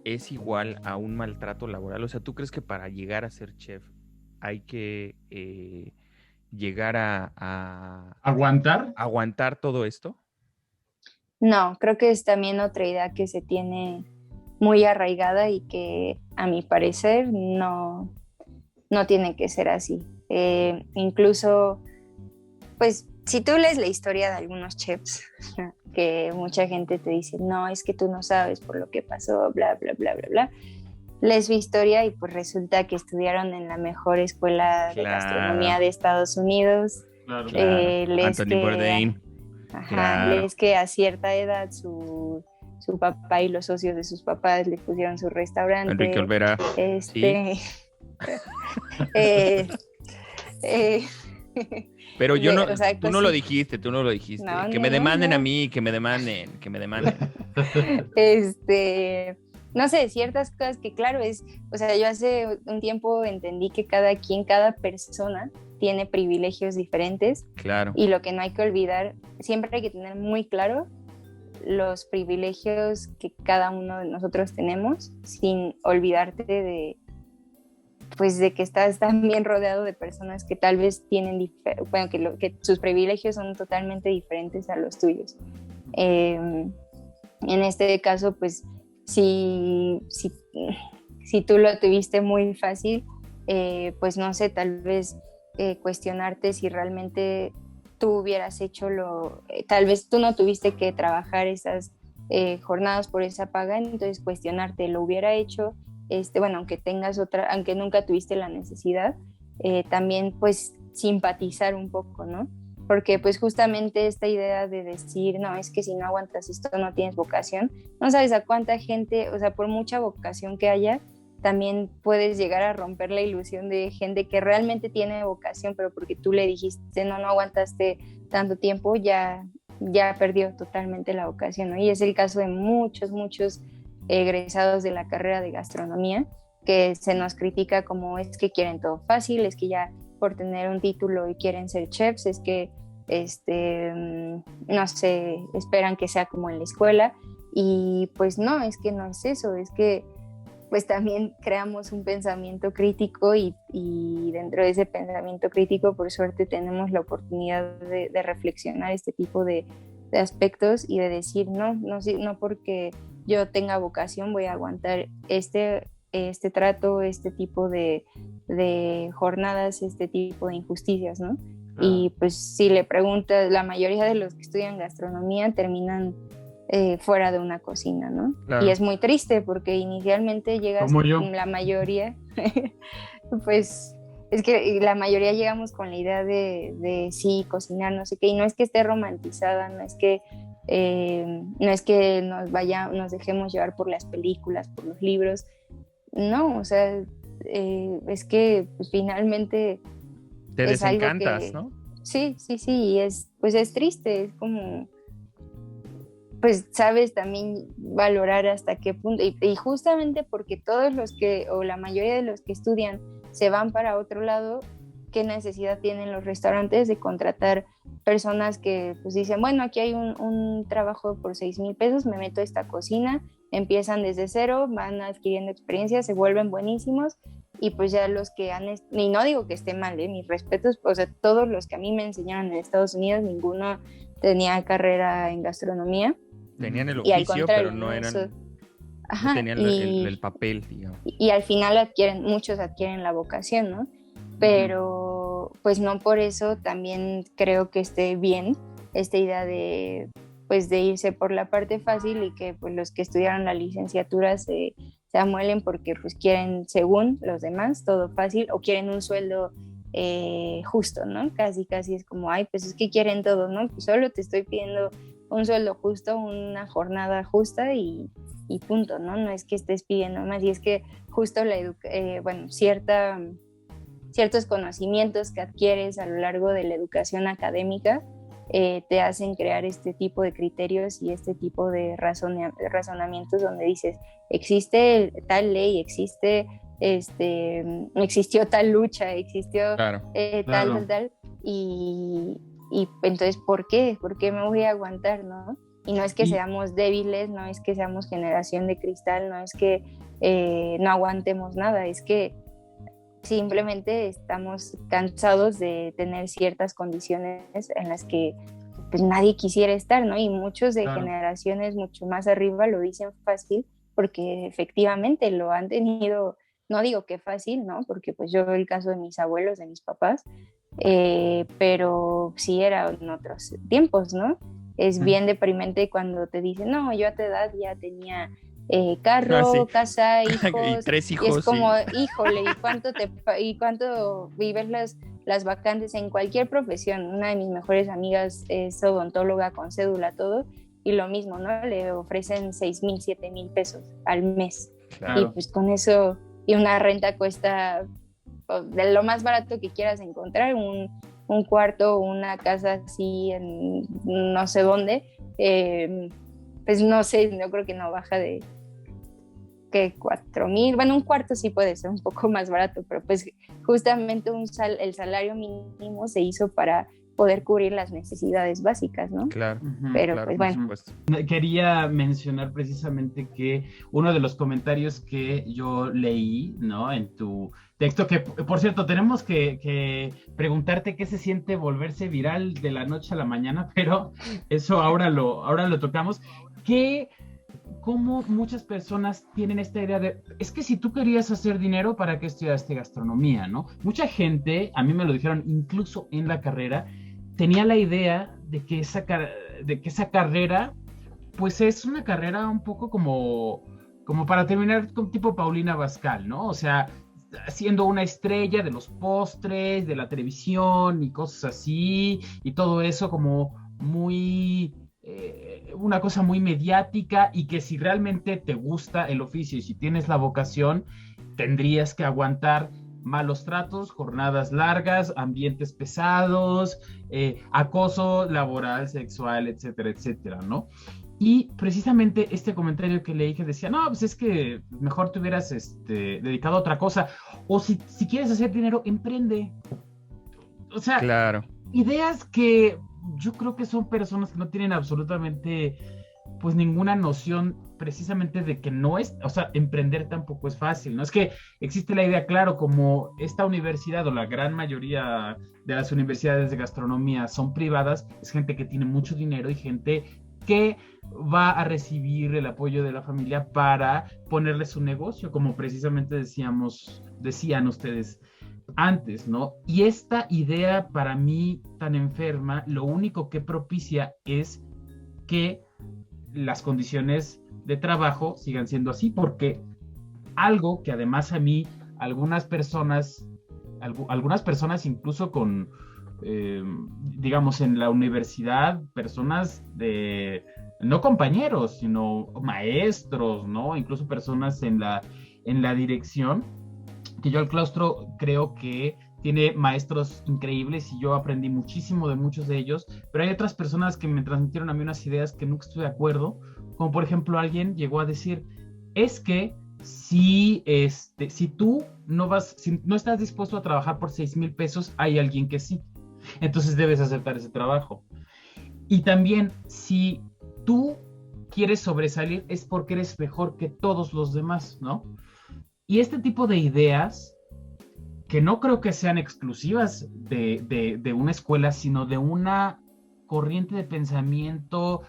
es igual a un maltrato laboral? O sea, ¿tú crees que para llegar a ser chef hay que llegar a ¿Aguantar? aguantar todo esto? No, creo que es también otra idea que se tiene muy arraigada y que a mi parecer no tiene que ser así. Incluso, pues, si tú lees la historia de algunos chefs, que mucha gente te dice, no, es que tú no sabes por lo que pasó, bla, bla, bla, bla, bla. Lees su historia y pues resulta que estudiaron en la mejor escuela de gastronomía de Estados Unidos. Claro. Lees Anthony Bourdain. lees que a cierta edad su papá y los socios de sus papás le pusieron su restaurante. Enrique Olvera. Sí. Pero yo no, o sea, tú no lo dijiste. No, que no, me demanden no. a mí, que me demanden. No sé, ciertas cosas que claro o sea, yo hace un tiempo entendí que cada persona tiene privilegios diferentes. Claro. Y lo que no hay que olvidar, siempre hay que tener muy claro los privilegios que cada uno de nosotros tenemos, sin olvidarte de que estás también rodeado de personas que tal vez tienen, que sus privilegios son totalmente diferentes a los tuyos. En este caso, pues, si tú lo tuviste muy fácil, pues no sé, tal vez cuestionarte si realmente tú hubieras hecho tal vez tú no tuviste que trabajar esas jornadas por esa paga, entonces cuestionarte, ¿lo hubiera hecho? Bueno, aunque nunca tuviste la necesidad, también pues simpatizar un poco, ¿no? Porque pues justamente esta idea de decir, no, es que si no aguantas esto no tienes vocación, no sabes a cuánta gente, o sea, por mucha vocación que haya, también puedes llegar a romper la ilusión de gente que realmente tiene vocación, pero porque tú le dijiste, no aguantaste tanto tiempo, ya perdió totalmente la vocación, ¿no? Y es el caso de muchos egresados de la carrera de gastronomía, que se nos critica como es que quieren todo fácil, es que ya por tener un título y quieren ser chefs, es que no sé, esperan que sea como en la escuela, y pues no, es que no es eso, es que pues también creamos un pensamiento crítico y dentro de ese pensamiento crítico, por suerte, tenemos la oportunidad de reflexionar este tipo de aspectos y de decir, no porque yo tenga vocación voy a aguantar este trato, este tipo de jornadas, este tipo de injusticias, ¿no? Y pues si le preguntas, la mayoría de los que estudian gastronomía terminan fuera de una cocina, ¿no? Claro. Y es muy triste porque inicialmente llegas, como yo, la mayoría, pues es que la mayoría llegamos con la idea de sí, cocinar, no sé qué, y no es que esté romantizada, no es que nos dejemos llevar por las películas, por los libros, no, o sea, es que pues, finalmente te es desencantas, algo que, ¿no? Sí, y pues es triste, es como, pues sabes también valorar hasta qué punto, y justamente porque todos los que, o la mayoría de los que estudian se van para otro lado, qué necesidad tienen los restaurantes de contratar personas que pues dicen, bueno, aquí hay un trabajo por 6,000 pesos, me meto a esta cocina, empiezan desde cero, van adquiriendo experiencia, se vuelven buenísimos y pues ya los que y no digo que esté mal, mis respetos, o sea, todos los que a mí me enseñaron en Estados Unidos, ninguno tenía carrera en gastronomía. Tenían el oficio, pero no eran... Ajá, no tenían el papel, digamos. Y al final muchos adquieren la vocación, ¿no? Pero pues no por eso también creo que esté bien esta idea de irse por la parte fácil y que pues los que estudiaron la licenciatura se amuelen porque pues quieren, según los demás, todo fácil o quieren un sueldo justo, ¿no? Casi es como, ay, pues es que quieren todo, ¿no? Pues solo te estoy pidiendo un sueldo justo, una jornada justa y punto, ¿no? No es que estés pidiendo más, y es que justo ciertos conocimientos que adquieres a lo largo de la educación académica te hacen crear este tipo de criterios y este tipo de razonamientos donde dices, existe tal ley, existió tal lucha, existió tal, y entonces, ¿por qué? ¿Por qué me voy a aguantar, no? Y no es que seamos débiles, no es que seamos generación de cristal, no es que no aguantemos nada, es que simplemente estamos cansados de tener ciertas condiciones en las que pues, nadie quisiera estar, ¿no? Y muchos de generaciones mucho más arriba lo dicen fácil porque efectivamente lo han tenido, no digo que fácil, ¿no? Porque pues yo veo el caso de mis abuelos, de mis papás, pero sí era en otros tiempos, ¿no? Es bien deprimente cuando te dicen, no, yo a tu edad ya tenía carro, casa, hijos, y 3 hijos. Y es como, híjole, ¿y cuánto vives las vacantes en cualquier profesión? Una de mis mejores amigas es odontóloga con cédula, todo, y lo mismo, ¿no? Le ofrecen 6,000, 7,000 pesos al mes. Claro. Y pues con eso, y una renta cuesta de lo más barato que quieras encontrar, un cuarto, una casa así en no sé dónde, pues no sé, yo creo que no baja de que 4,000, bueno, un cuarto sí puede ser un poco más barato, pero pues justamente el salario mínimo se hizo para poder cubrir las necesidades básicas, ¿no? Claro. Pero claro, pues bueno. Quería mencionar precisamente que uno de los comentarios que yo leí, ¿no? En tu texto, que por cierto, tenemos que preguntarte qué se siente volverse viral de la noche a la mañana, pero eso ahora lo tocamos, que como muchas personas tienen esta idea de, es que si tú querías hacer dinero, ¿para qué estudiaste gastronomía, no? Mucha gente, a mí me lo dijeron incluso en la carrera, tenía la idea de que esa carrera, pues es una carrera un poco como para terminar con tipo Paulina Abascal, ¿no? O sea, siendo una estrella de los postres, de la televisión y cosas así, y todo eso como muy... una cosa muy mediática, y que si realmente te gusta el oficio y si tienes la vocación, tendrías que aguantar malos tratos, jornadas largas, ambientes pesados, acoso laboral, sexual, etcétera, etcétera, ¿no? Y precisamente este comentario que leí que decía, no, pues es que mejor te hubieras dedicado a otra cosa, o si quieres hacer dinero, emprende. O sea, claro. Ideas que yo creo que son personas que no tienen absolutamente pues ninguna noción precisamente de que no es, o sea, emprender tampoco es fácil, ¿no? Es que existe la idea, claro, como esta universidad o la gran mayoría de las universidades de gastronomía son privadas, es gente que tiene mucho dinero y gente que va a recibir el apoyo de la familia para ponerle su negocio, como precisamente decían ustedes antes, ¿no? Y esta idea para mí tan enferma, lo único que propicia es que las condiciones de trabajo sigan siendo así, porque algo que además a mí algunas personas incluso con digamos en la universidad, personas de no compañeros, sino maestros, ¿no? Incluso personas en la dirección, que yo al claustro creo que tiene maestros increíbles y yo aprendí muchísimo de muchos de ellos, pero hay otras personas que me transmitieron a mí unas ideas que nunca estuve de acuerdo, como por ejemplo alguien llegó a decir, es que si tú no vas, si no estás dispuesto a trabajar por 6,000 pesos, hay alguien que sí. Entonces debes aceptar ese trabajo. Y también, si tú quieres sobresalir, es porque eres mejor que todos los demás, ¿no? Y este tipo de ideas, que no creo que sean exclusivas de una escuela, sino de una corriente de pensamiento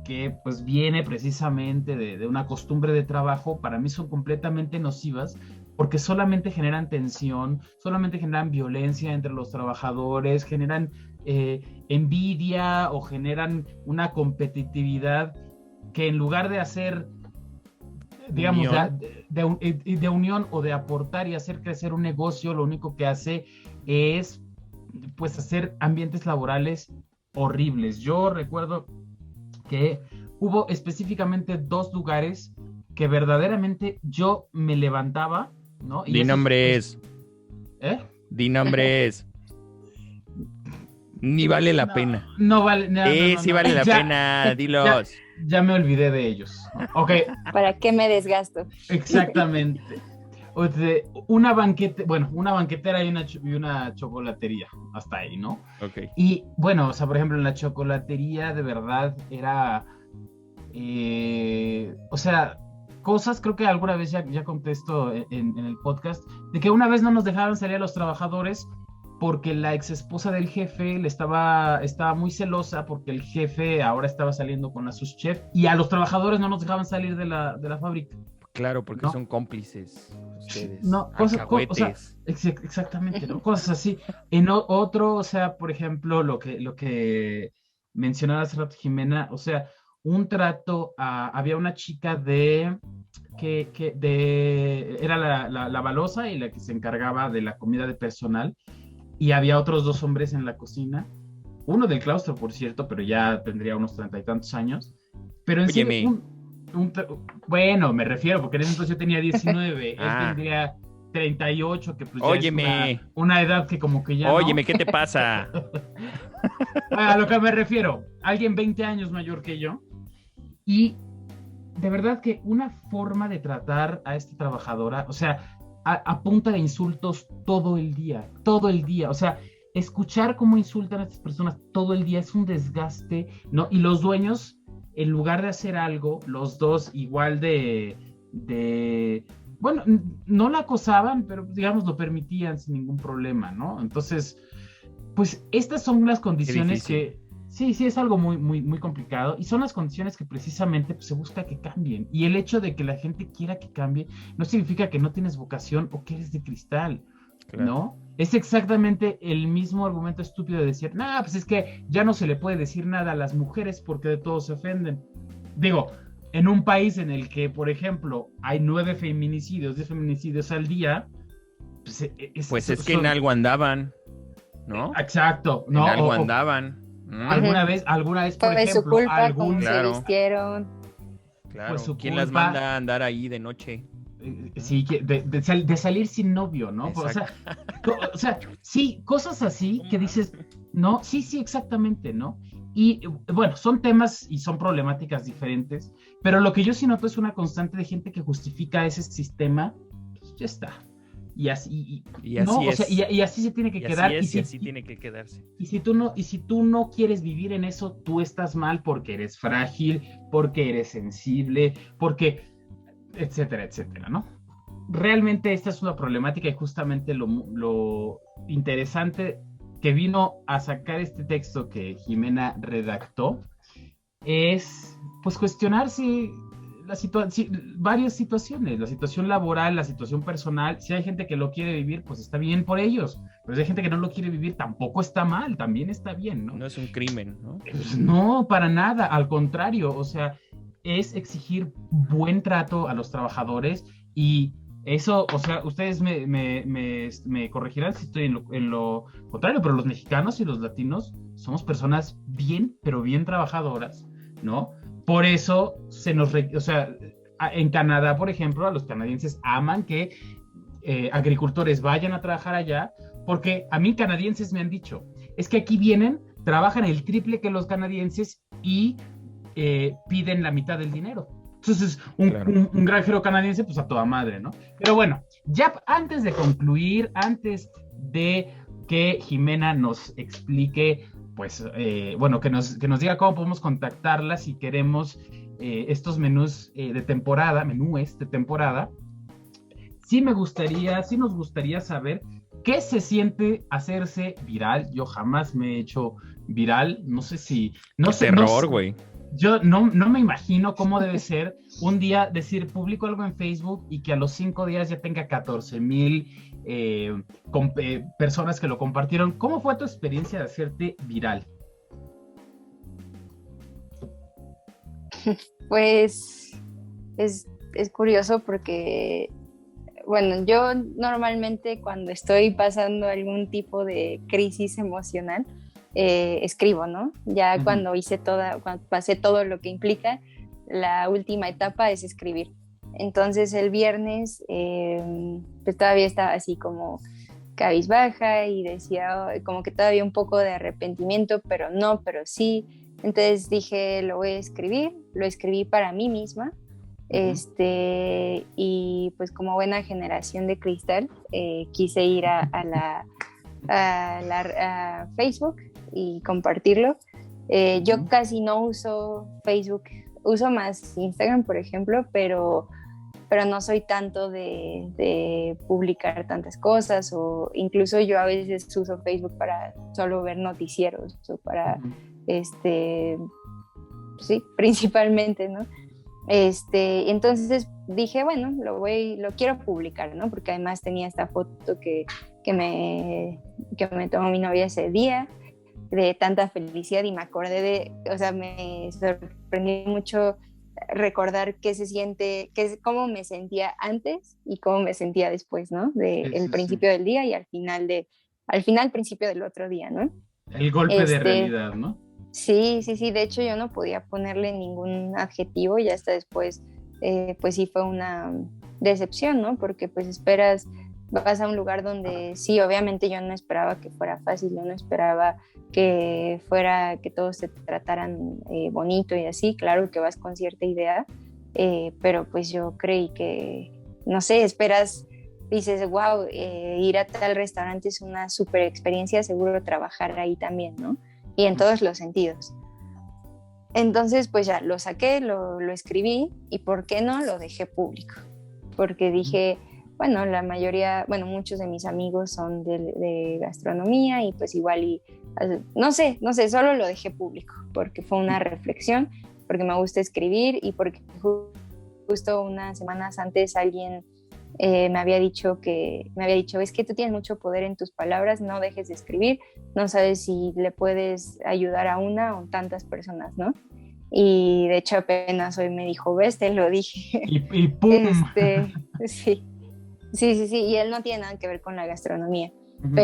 que pues viene precisamente de una costumbre de trabajo, para mí son completamente nocivas, porque solamente generan tensión, solamente generan violencia entre los trabajadores, generan envidia o generan una competitividad que en lugar de hacer, digamos, Unión. de unión o de aportar y hacer crecer un negocio, lo único que hace es pues hacer ambientes laborales horribles. Yo recuerdo que hubo específicamente 2 lugares que verdaderamente yo me levantaba, ¿no? Y Di esos, nombres. ¿eh? Di nombres. Ni vale la No, pena. no vale, no, Sí no, vale la ya, pena, dilos. ya me olvidé de ellos. Ok, ¿Para qué me desgasto? exactamente. O sea, una banquetera y una chocolatería, hasta ahí, ¿no? Ok. Y bueno, o sea, por ejemplo, en la chocolatería de verdad era, o sea, cosas, creo que alguna vez ya contesto en el podcast, de que una vez no nos dejaban salir a los trabajadores porque la ex esposa del jefe estaba muy celosa porque el jefe ahora estaba saliendo con la subchef y a los trabajadores no nos dejaban salir de la fábrica. Claro, porque ¿No? son cómplices ustedes. No, o sea, Alcahuetes. exactamente, ¿no? Cosas así. Otro, o sea, por ejemplo, lo que mencionaba hace rato Jimena, o sea, un trato había una chica era la balosa y la que se encargaba de la comida de personal, y había otros 2 hombres en la cocina, uno del claustro, por cierto, pero ya tendría unos 30 y tantos años, pero en Óyeme. serio, bueno, me refiero, porque en ese entonces yo tenía 19, él Ah. tendría 38, que pues ya Óyeme. es una edad que como que ya Óyeme, no. ¿qué te pasa? A lo que me refiero, alguien 20 años mayor que yo, y de verdad que una forma de tratar a esta trabajadora, o sea, a punta de insultos todo el día, o sea, escuchar cómo insultan a estas personas todo el día es un desgaste, ¿no? Y los dueños, en lugar de hacer algo, los dos igual bueno, no la acosaban, pero digamos lo permitían sin ningún problema, ¿no? Entonces, pues estas son las condiciones que, sí, es algo muy, muy, muy complicado, y son las condiciones que precisamente pues, se busca que cambien. Y el hecho de que la gente quiera que cambie no significa que no tienes vocación o que eres de cristal, Claro. ¿no? Es exactamente el mismo argumento estúpido de decir, nah, pues es que ya no se le puede decir nada a las mujeres porque de todo se ofenden. Digo, en un país en el que, por ejemplo, hay 9 feminicidios, 10 feminicidios al día, pues es que en algo andaban, ¿no? Exacto, En ¿no? algo andaban. Alguna vez, por Fue su ejemplo, culpa cómo Claro. se vistieron. Claro. Pues su ¿Quién las culpa. manda a andar ahí de noche? Sí, de salir sin novio, ¿no? O sea, sí, cosas así que dices, no, sí, exactamente, ¿no? Y bueno, son temas y son problemáticas diferentes, pero lo que yo sí noto es una constante de gente que justifica ese sistema, pues ya está. Y así, Y así no, es. O sea, y así se tiene que Y quedar. así es, y así tiene que quedarse. Y si tú no quieres vivir en eso, tú estás mal porque eres frágil, porque eres sensible, porque etcétera, etcétera, ¿no? Realmente esta es una problemática, y justamente lo interesante que vino a sacar este texto que Jimena redactó es pues cuestionar si varias situaciones, la situación laboral, la situación personal. Si hay gente que lo quiere vivir, pues está bien por ellos, pero si hay gente que no lo quiere vivir, tampoco está mal, también está bien, ¿no? No es un crimen, ¿no? Pues no, para nada, al contrario, o sea, es exigir buen trato a los trabajadores, y eso, o sea, ustedes me corregirán si estoy en lo contrario, pero los mexicanos y los latinos somos personas bien, pero bien trabajadoras, ¿no? Por eso o sea, en Canadá, por ejemplo, a los canadienses aman que agricultores vayan a trabajar allá, porque a mí canadienses me han dicho, es que aquí vienen, trabajan el triple que los canadienses y piden la mitad del dinero. Entonces, Claro. un granjero canadiense, pues a toda madre, ¿no? Pero bueno, ya antes de concluir, antes de que Jimena nos explique, pues, bueno, que nos diga cómo podemos contactarla si queremos estos menús de temporada, sí nos gustaría saber qué se siente hacerse viral. Yo jamás me he hecho viral, no sé si, no Qué sé, terror, güey. yo no me imagino cómo debe ser un día decir público algo en Facebook y que a los 5 días ya tenga 14,000 personas que lo compartieron. ¿Cómo fue tu experiencia de hacerte viral? Pues es curioso porque, bueno, yo normalmente cuando estoy pasando algún tipo de crisis emocional, escribo, ¿no? Ya Ujú. cuando cuando pasé todo lo que implica, la última etapa es escribir. Entonces el viernes, pues todavía estaba así como cabizbaja y decía como que todavía un poco de arrepentimiento, pero no, pero sí. Entonces dije, lo voy a escribir, lo escribí para mí misma. Y pues como buena generación de cristal, quise ir a Facebook y compartirlo. Yo casi no uso Facebook, uso más Instagram, por ejemplo, pero no soy tanto de publicar tantas cosas, o incluso yo a veces uso Facebook para solo ver noticieros o para, sí, principalmente, ¿no? Entonces dije, bueno, lo quiero publicar, ¿no? Porque además tenía esta foto que me tomó mi novia ese día, de tanta felicidad, y me acordé o sea, me sorprendió mucho recordar qué se siente, cómo me sentía antes y cómo me sentía después, ¿no? El Sí. principio del día y al final, principio del otro día, ¿no? El golpe de realidad, ¿no? Sí, de hecho yo no podía ponerle ningún adjetivo y hasta después, pues sí fue una decepción, ¿no? Porque pues vas a un lugar donde sí, obviamente yo no esperaba que fuera fácil, yo no esperaba que todos te trataran bonito y así, claro que vas con cierta idea, pero pues yo creí que, no sé, dices, wow, ir a tal restaurante es una súper experiencia, seguro trabajar ahí también, ¿no? Y en todos los sentidos. Entonces, pues ya lo saqué, lo escribí, y ¿por qué no? Lo dejé público. Porque dije, bueno, muchos de mis amigos son de gastronomía y pues igual no sé, solo lo dejé público porque fue una reflexión, porque me gusta escribir y porque justo unas semanas antes alguien me había dicho, es que tú tienes mucho poder en tus palabras, no dejes de escribir, no sabes si le puedes ayudar a una o tantas personas, ¿no? Y de hecho apenas hoy me dijo, ves, te lo dije. Y ¡pum! Sí, y él no tiene nada que ver con la gastronomía, Uh-huh.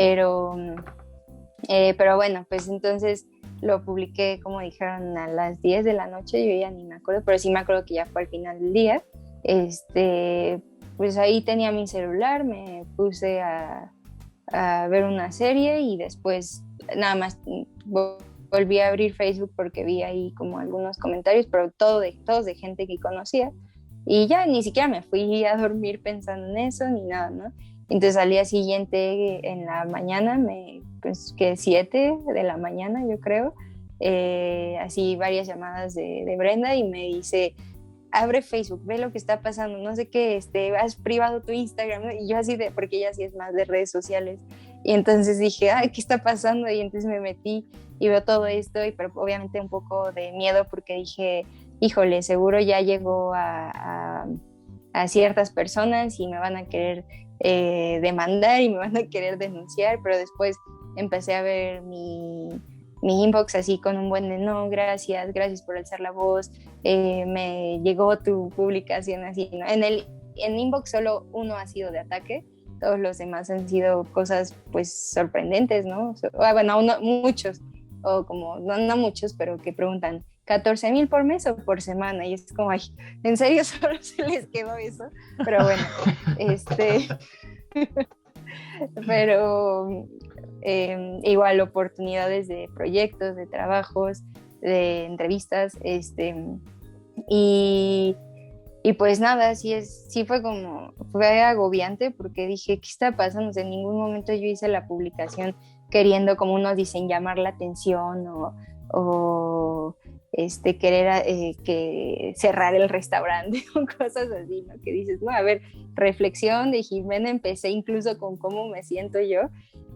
pero bueno, pues entonces lo publiqué, como dijeron, a las 10 de la noche, yo ya ni me acuerdo, pero sí me acuerdo que ya fue al final del día. Pues ahí tenía mi celular, me puse a ver una serie y después nada más volví a abrir Facebook porque vi ahí como algunos comentarios, pero todos de gente que conocía, y ya ni siquiera me fui a dormir pensando en eso ni nada, ¿no? Entonces al día siguiente en la mañana, pues que 7 de la mañana yo creo, así varias llamadas de Brenda y me dice, abre Facebook, ve lo que está pasando, no sé qué, has privado tu Instagram, ¿no? Y yo así porque ella sí es más de redes sociales, y entonces dije, ay, ¿qué está pasando? Y entonces me metí y veo todo esto, pero obviamente un poco de miedo porque dije, híjole, seguro ya llegó a ciertas personas y me van a querer demandar y me van a querer denunciar, pero después empecé a ver mi inbox así con un buen de no, gracias por alzar la voz, me llegó tu publicación así, ¿no? En inbox solo uno ha sido de ataque, todos los demás han sido cosas pues sorprendentes, ¿no? Bueno, muchos, o como, no muchos, pero que preguntan, 14,000 por mes o por semana, y es como, ay, ¿en serio solo se les quedó eso? Pero bueno, pero igual oportunidades de proyectos, de trabajos, de entrevistas, y Y pues nada, fue agobiante porque dije, ¿qué está pasando? O sea, en ningún momento yo hice la publicación queriendo, como unos dicen, llamar la atención o querer que cerrar el restaurante o cosas así, ¿no? Que dices, no, a ver, reflexión de Jimena, empecé incluso con cómo me siento yo,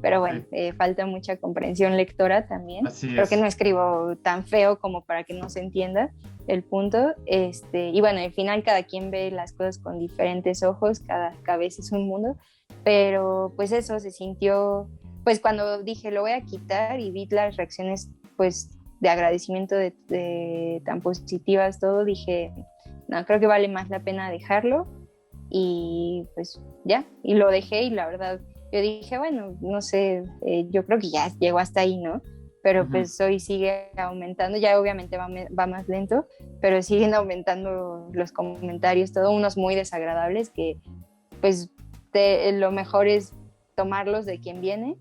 pero bueno, falta mucha comprensión lectora también. Así Creo que es. no escribo tan feo como para que no se entienda el punto, y bueno, al final cada quien ve las cosas con diferentes ojos, cada cabeza es un mundo, pero pues eso se sintió, pues cuando dije lo voy a quitar y vi las reacciones pues de agradecimiento de tan positivas, todo, dije, no, creo que vale más la pena dejarlo y pues ya, y lo dejé y la verdad, yo dije, bueno, no sé, yo creo que ya llegó hasta ahí, ¿no? Pero pues hoy sigue aumentando, ya obviamente va más lento, pero siguen aumentando los comentarios, todo unos muy desagradables que pues lo mejor es tomarlos de quien viene,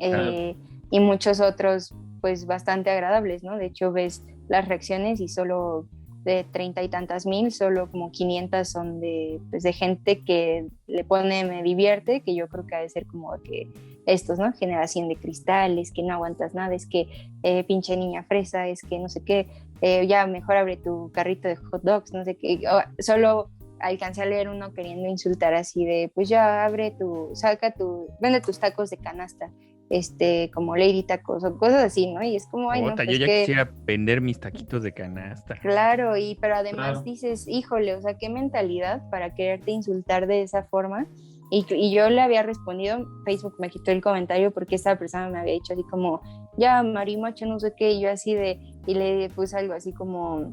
y muchos otros pues bastante agradables, ¿no? De hecho ves las reacciones y solo de 30 y tantas mil, solo como 500 son pues de gente que le pone me divierte, que yo creo que ha de ser como que estos, ¿no? Generación de cristales, que no aguantas nada, es que pinche niña fresa, es que no sé qué, ya mejor abre tu carrito de hot dogs, no sé qué, solo alcancé a leer uno queriendo insultar así de, pues ya vende tus tacos de canasta, como Lady Tacos o cosas así, ¿no? Y es como, ay, no, Yo pues ya que, quisiera vender mis taquitos de canasta. claro, pero además Claro. dices, híjole, o sea, qué mentalidad para quererte insultar de esa forma. Y yo le había respondido, Facebook me quitó el comentario porque esta persona me había dicho así como, ya, marimacho, no sé qué, y yo así y le puse algo así como,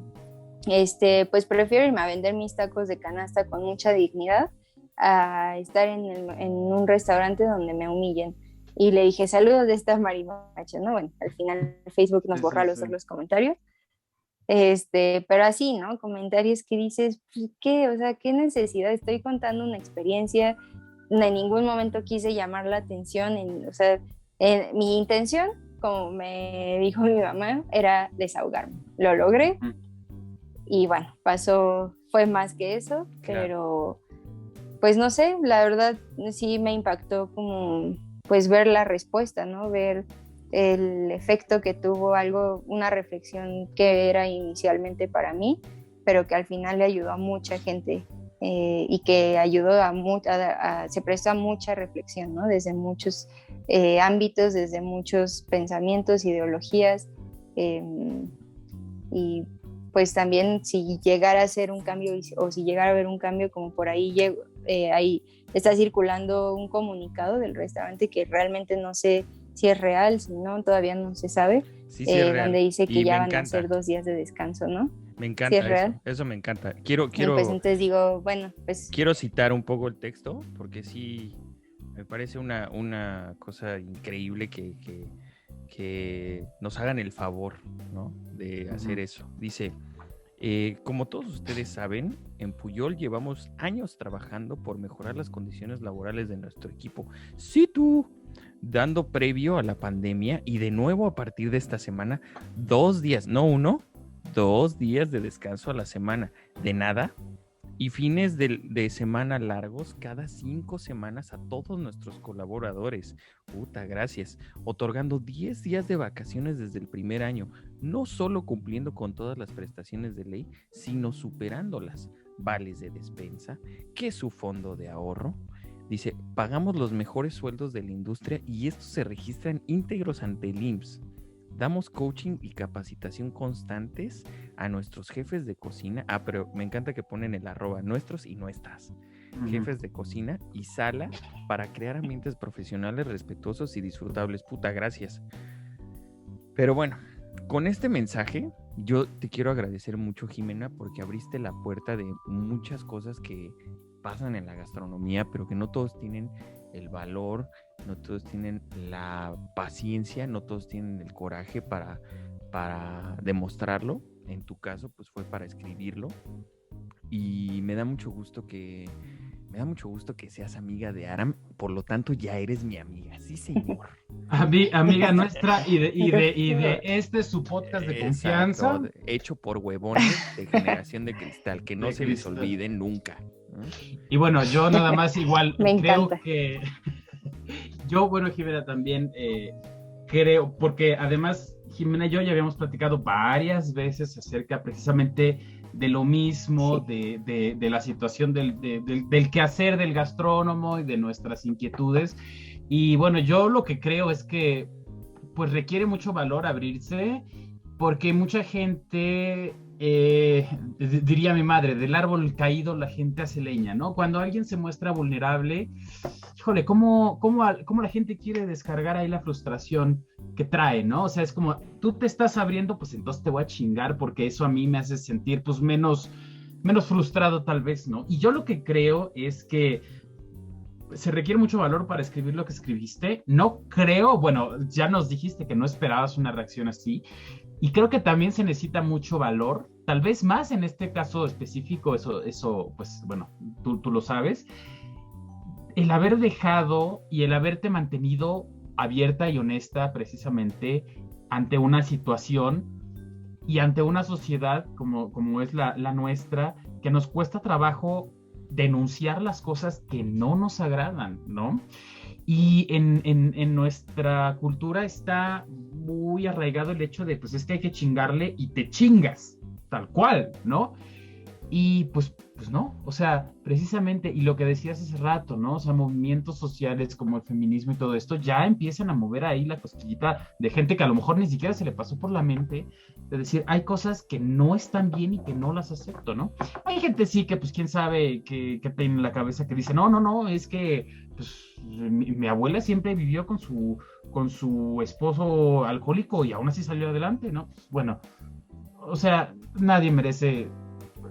pues prefiero irme a vender mis tacos de canasta con mucha dignidad a estar en un restaurante donde me humillen. Y le dije, saludos de esta marimacha, ¿no? Bueno, al final Facebook nos borra los comentarios. Pero así, ¿no? Comentarios que dices, pues, ¿qué? O sea, ¿qué necesidad? Estoy contando una experiencia, en ningún momento quise llamar la atención, o sea, mi intención, como me dijo mi mamá, era desahogarme. Lo logré y bueno, fue más que eso, Claro. pero pues no sé, la verdad sí me impactó como pues ver la respuesta, ¿no? Ver el efecto que tuvo una reflexión que era inicialmente para mí, pero que al final le ayudó a mucha gente, y que ayudó se prestó a mucha reflexión, ¿no? Desde muchos ámbitos, desde muchos pensamientos, ideologías, y pues también si llegara a ser un cambio o si llegara a haber un cambio, como por ahí ahí está circulando un comunicado del restaurante que realmente no sé si es real, si no, todavía no se sabe, Sí, sí es real. donde dice que Y ya me van a encanta. ser 2 días de descanso, ¿no? Me ¿Sí encanta es real? eso me encanta. Y pues entonces digo, bueno, pues Quiero citar un poco el texto, porque sí, me parece una cosa increíble que nos hagan el favor, ¿no? De hacer eso. Dice, como todos ustedes saben, en Puyol llevamos años trabajando por mejorar las condiciones laborales de nuestro equipo. Sí, tú, dando previo a la pandemia y de nuevo a partir de esta semana, 2 días, no 1, 2 días de descanso a la semana. De nada. Y fines de semana largos cada 5 semanas a todos nuestros colaboradores. Puta, gracias. Otorgando 10 días de vacaciones desde el primer año. No solo cumpliendo con todas las prestaciones de ley, sino superándolas. Vales de despensa, que su fondo de ahorro. Dice, pagamos los mejores sueldos de la industria y estos se registran íntegros ante el IMSS. Damos coaching y capacitación constantes a nuestros jefes de cocina. Pero me encanta que ponen el @ nuestros y nuestras. Jefes de cocina y sala para crear ambientes profesionales respetuosos y disfrutables. Puta, gracias. Pero bueno, con este mensaje yo te quiero agradecer mucho, Jimena, porque abriste la puerta de muchas cosas que pasan en la gastronomía, pero que no todos tienen el valor, no todos tienen la paciencia, no todos tienen el coraje para demostrarlo. En tu caso, pues fue para escribirlo. Y me da mucho gusto que seas amiga de Aram, por lo tanto ya eres mi amiga, sí señor. Amiga nuestra y de este su podcast de confianza. Exacto, hecho por huevones de Generación de Cristal, que no De se les cristal. olvide nunca. Y bueno, yo nada más igual Me creo encanta. que yo, bueno, Jimena también creo, porque además Jimena y yo ya habíamos platicado varias veces acerca precisamente de lo mismo, Sí. de la situación del quehacer del gastrónomo y de nuestras inquietudes. Y bueno, yo lo que creo es que pues requiere mucho valor abrirse, porque mucha gente, diría mi madre, del árbol caído la gente hace leña, ¿no? Cuando alguien se muestra vulnerable, híjole, ¿cómo la gente quiere descargar ahí la frustración que trae, ¿no? O sea, es como, tú te estás abriendo, pues entonces te voy a chingar porque eso a mí me hace sentir pues menos frustrado tal vez, ¿no? Y yo lo que creo es que se requiere mucho valor para escribir lo que escribiste. No creo, bueno, ya nos dijiste que no esperabas una reacción así, y creo que también se necesita mucho valor, tal vez más en este caso específico, eso pues bueno, tú lo sabes, el haber dejado y el haberte mantenido abierta y honesta precisamente ante una situación y ante una sociedad como es la nuestra, que nos cuesta trabajo denunciar las cosas que no nos agradan, ¿no? Y en nuestra cultura está muy arraigado el hecho de, pues es que hay que chingarle y te chingas, tal cual, ¿no? Y pues no, o sea, precisamente, y lo que decías hace rato, ¿no? O sea, movimientos sociales como el feminismo y todo esto ya empiezan a mover ahí la cosquillita de gente que a lo mejor ni siquiera se le pasó por la mente de decir, hay cosas que no están bien y que no las acepto, ¿no? Hay gente sí que, pues, quién sabe qué tiene en la cabeza que dice, no, es que, pues, mi abuela siempre vivió con su esposo alcohólico y aún así salió adelante, ¿no? Bueno, o sea, nadie merece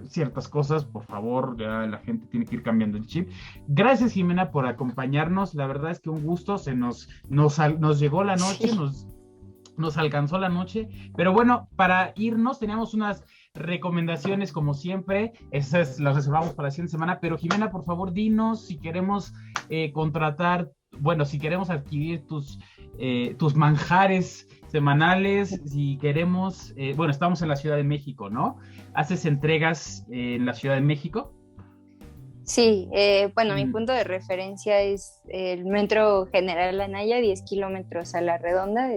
ciertas cosas, por favor, ya la gente tiene que ir cambiando el chip. Gracias, Jimena, por acompañarnos. La verdad es que un gusto, nos llegó la noche, Sí. nos alcanzó la noche, pero bueno, para irnos teníamos unas recomendaciones como siempre, esas las reservamos para la siguiente semana, pero Jimena, por favor, dinos si queremos contratar, bueno, si queremos adquirir tus manjares semanales, si queremos, bueno, estamos en la Ciudad de México, ¿no? ¿Haces entregas en la Ciudad de México? Sí, bueno, mi Mm, punto de referencia es el Metro General Anaya, 10 kilómetros a la redonda,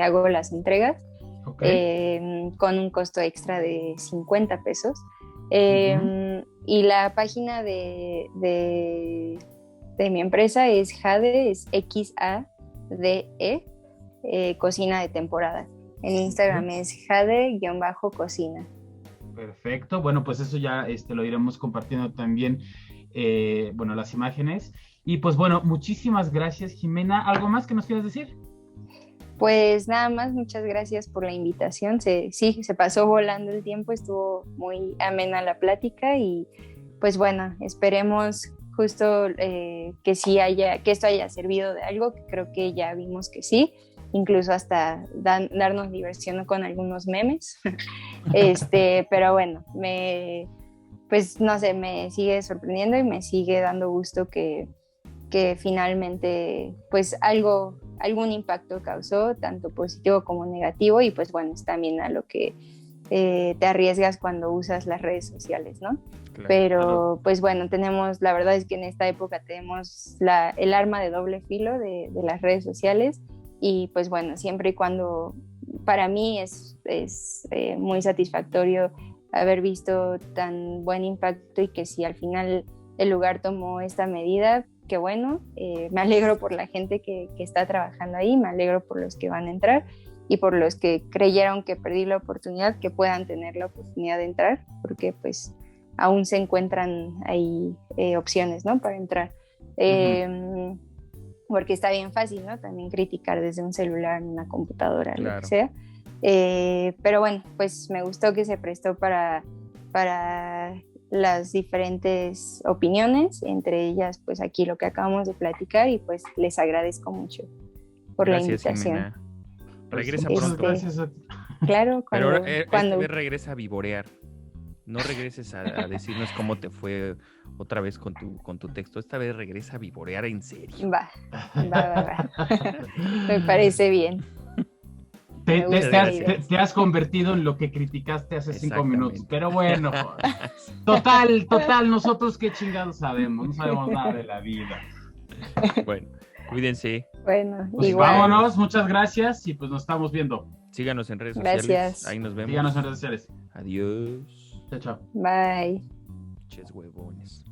hago las entregas ok. con un costo extra de 50 pesos. Ujú. Y la página de mi empresa es Jade, es XADE, cocina de temporada. En Instagram Ok. es Jade-cocina. Perfecto. Bueno, pues eso ya lo iremos compartiendo también, bueno, las imágenes. Y pues bueno, muchísimas gracias, Jimena. ¿Algo más que nos quieras decir? Pues nada más, muchas gracias por la invitación. Sí, se pasó volando el tiempo, estuvo muy amena la plática y pues bueno, esperemos justo que esto haya servido de algo, que creo que ya vimos que sí, incluso hasta darnos diversión con algunos memes. Pero bueno, pues no sé, me sigue sorprendiendo y me sigue dando gusto que finalmente pues algún impacto causó, tanto positivo como negativo, y pues bueno, es también a lo que te arriesgas cuando usas las redes sociales, ¿no? Claro. Pero pues bueno, la verdad es que en esta época tenemos el arma de doble filo de las redes sociales, y pues bueno, siempre y cuando, para mí es muy satisfactorio haber visto tan buen impacto, y que si al final el lugar tomó esta medida, qué bueno, me alegro por la gente que está trabajando ahí, me alegro por los que van a entrar y por los que creyeron que perdí la oportunidad, que puedan tener la oportunidad de entrar, porque pues aún se encuentran ahí opciones, ¿no? Para entrar. Ujú. Porque está bien fácil, ¿no? También criticar desde un celular, una computadora, lo Claro. que sea. Pero bueno, pues me gustó que se prestó para las diferentes opiniones, entre ellas pues aquí lo que acabamos de platicar, y pues les agradezco mucho por la Gracias, invitación. Jimena. Pues Regresa muchas pronto. gracias. Claro, Pero ahora, esta cuando vez regresa a vivorear, No regreses a decirnos cómo te fue otra vez con tu texto. Esta vez regresa a vivorear en serio. Va. Me parece bien. Te has convertido en lo que criticaste hace 5 minutos. Pero bueno, total, nosotros qué chingados sabemos. No sabemos nada de la vida. Bueno, cuídense. Bueno, pues igual. Vámonos, muchas gracias y pues nos estamos viendo. Síganos en redes sociales. Gracias. Ahí nos vemos. Síganos en redes sociales. Adiós. Chao. Bye. Ches huevones.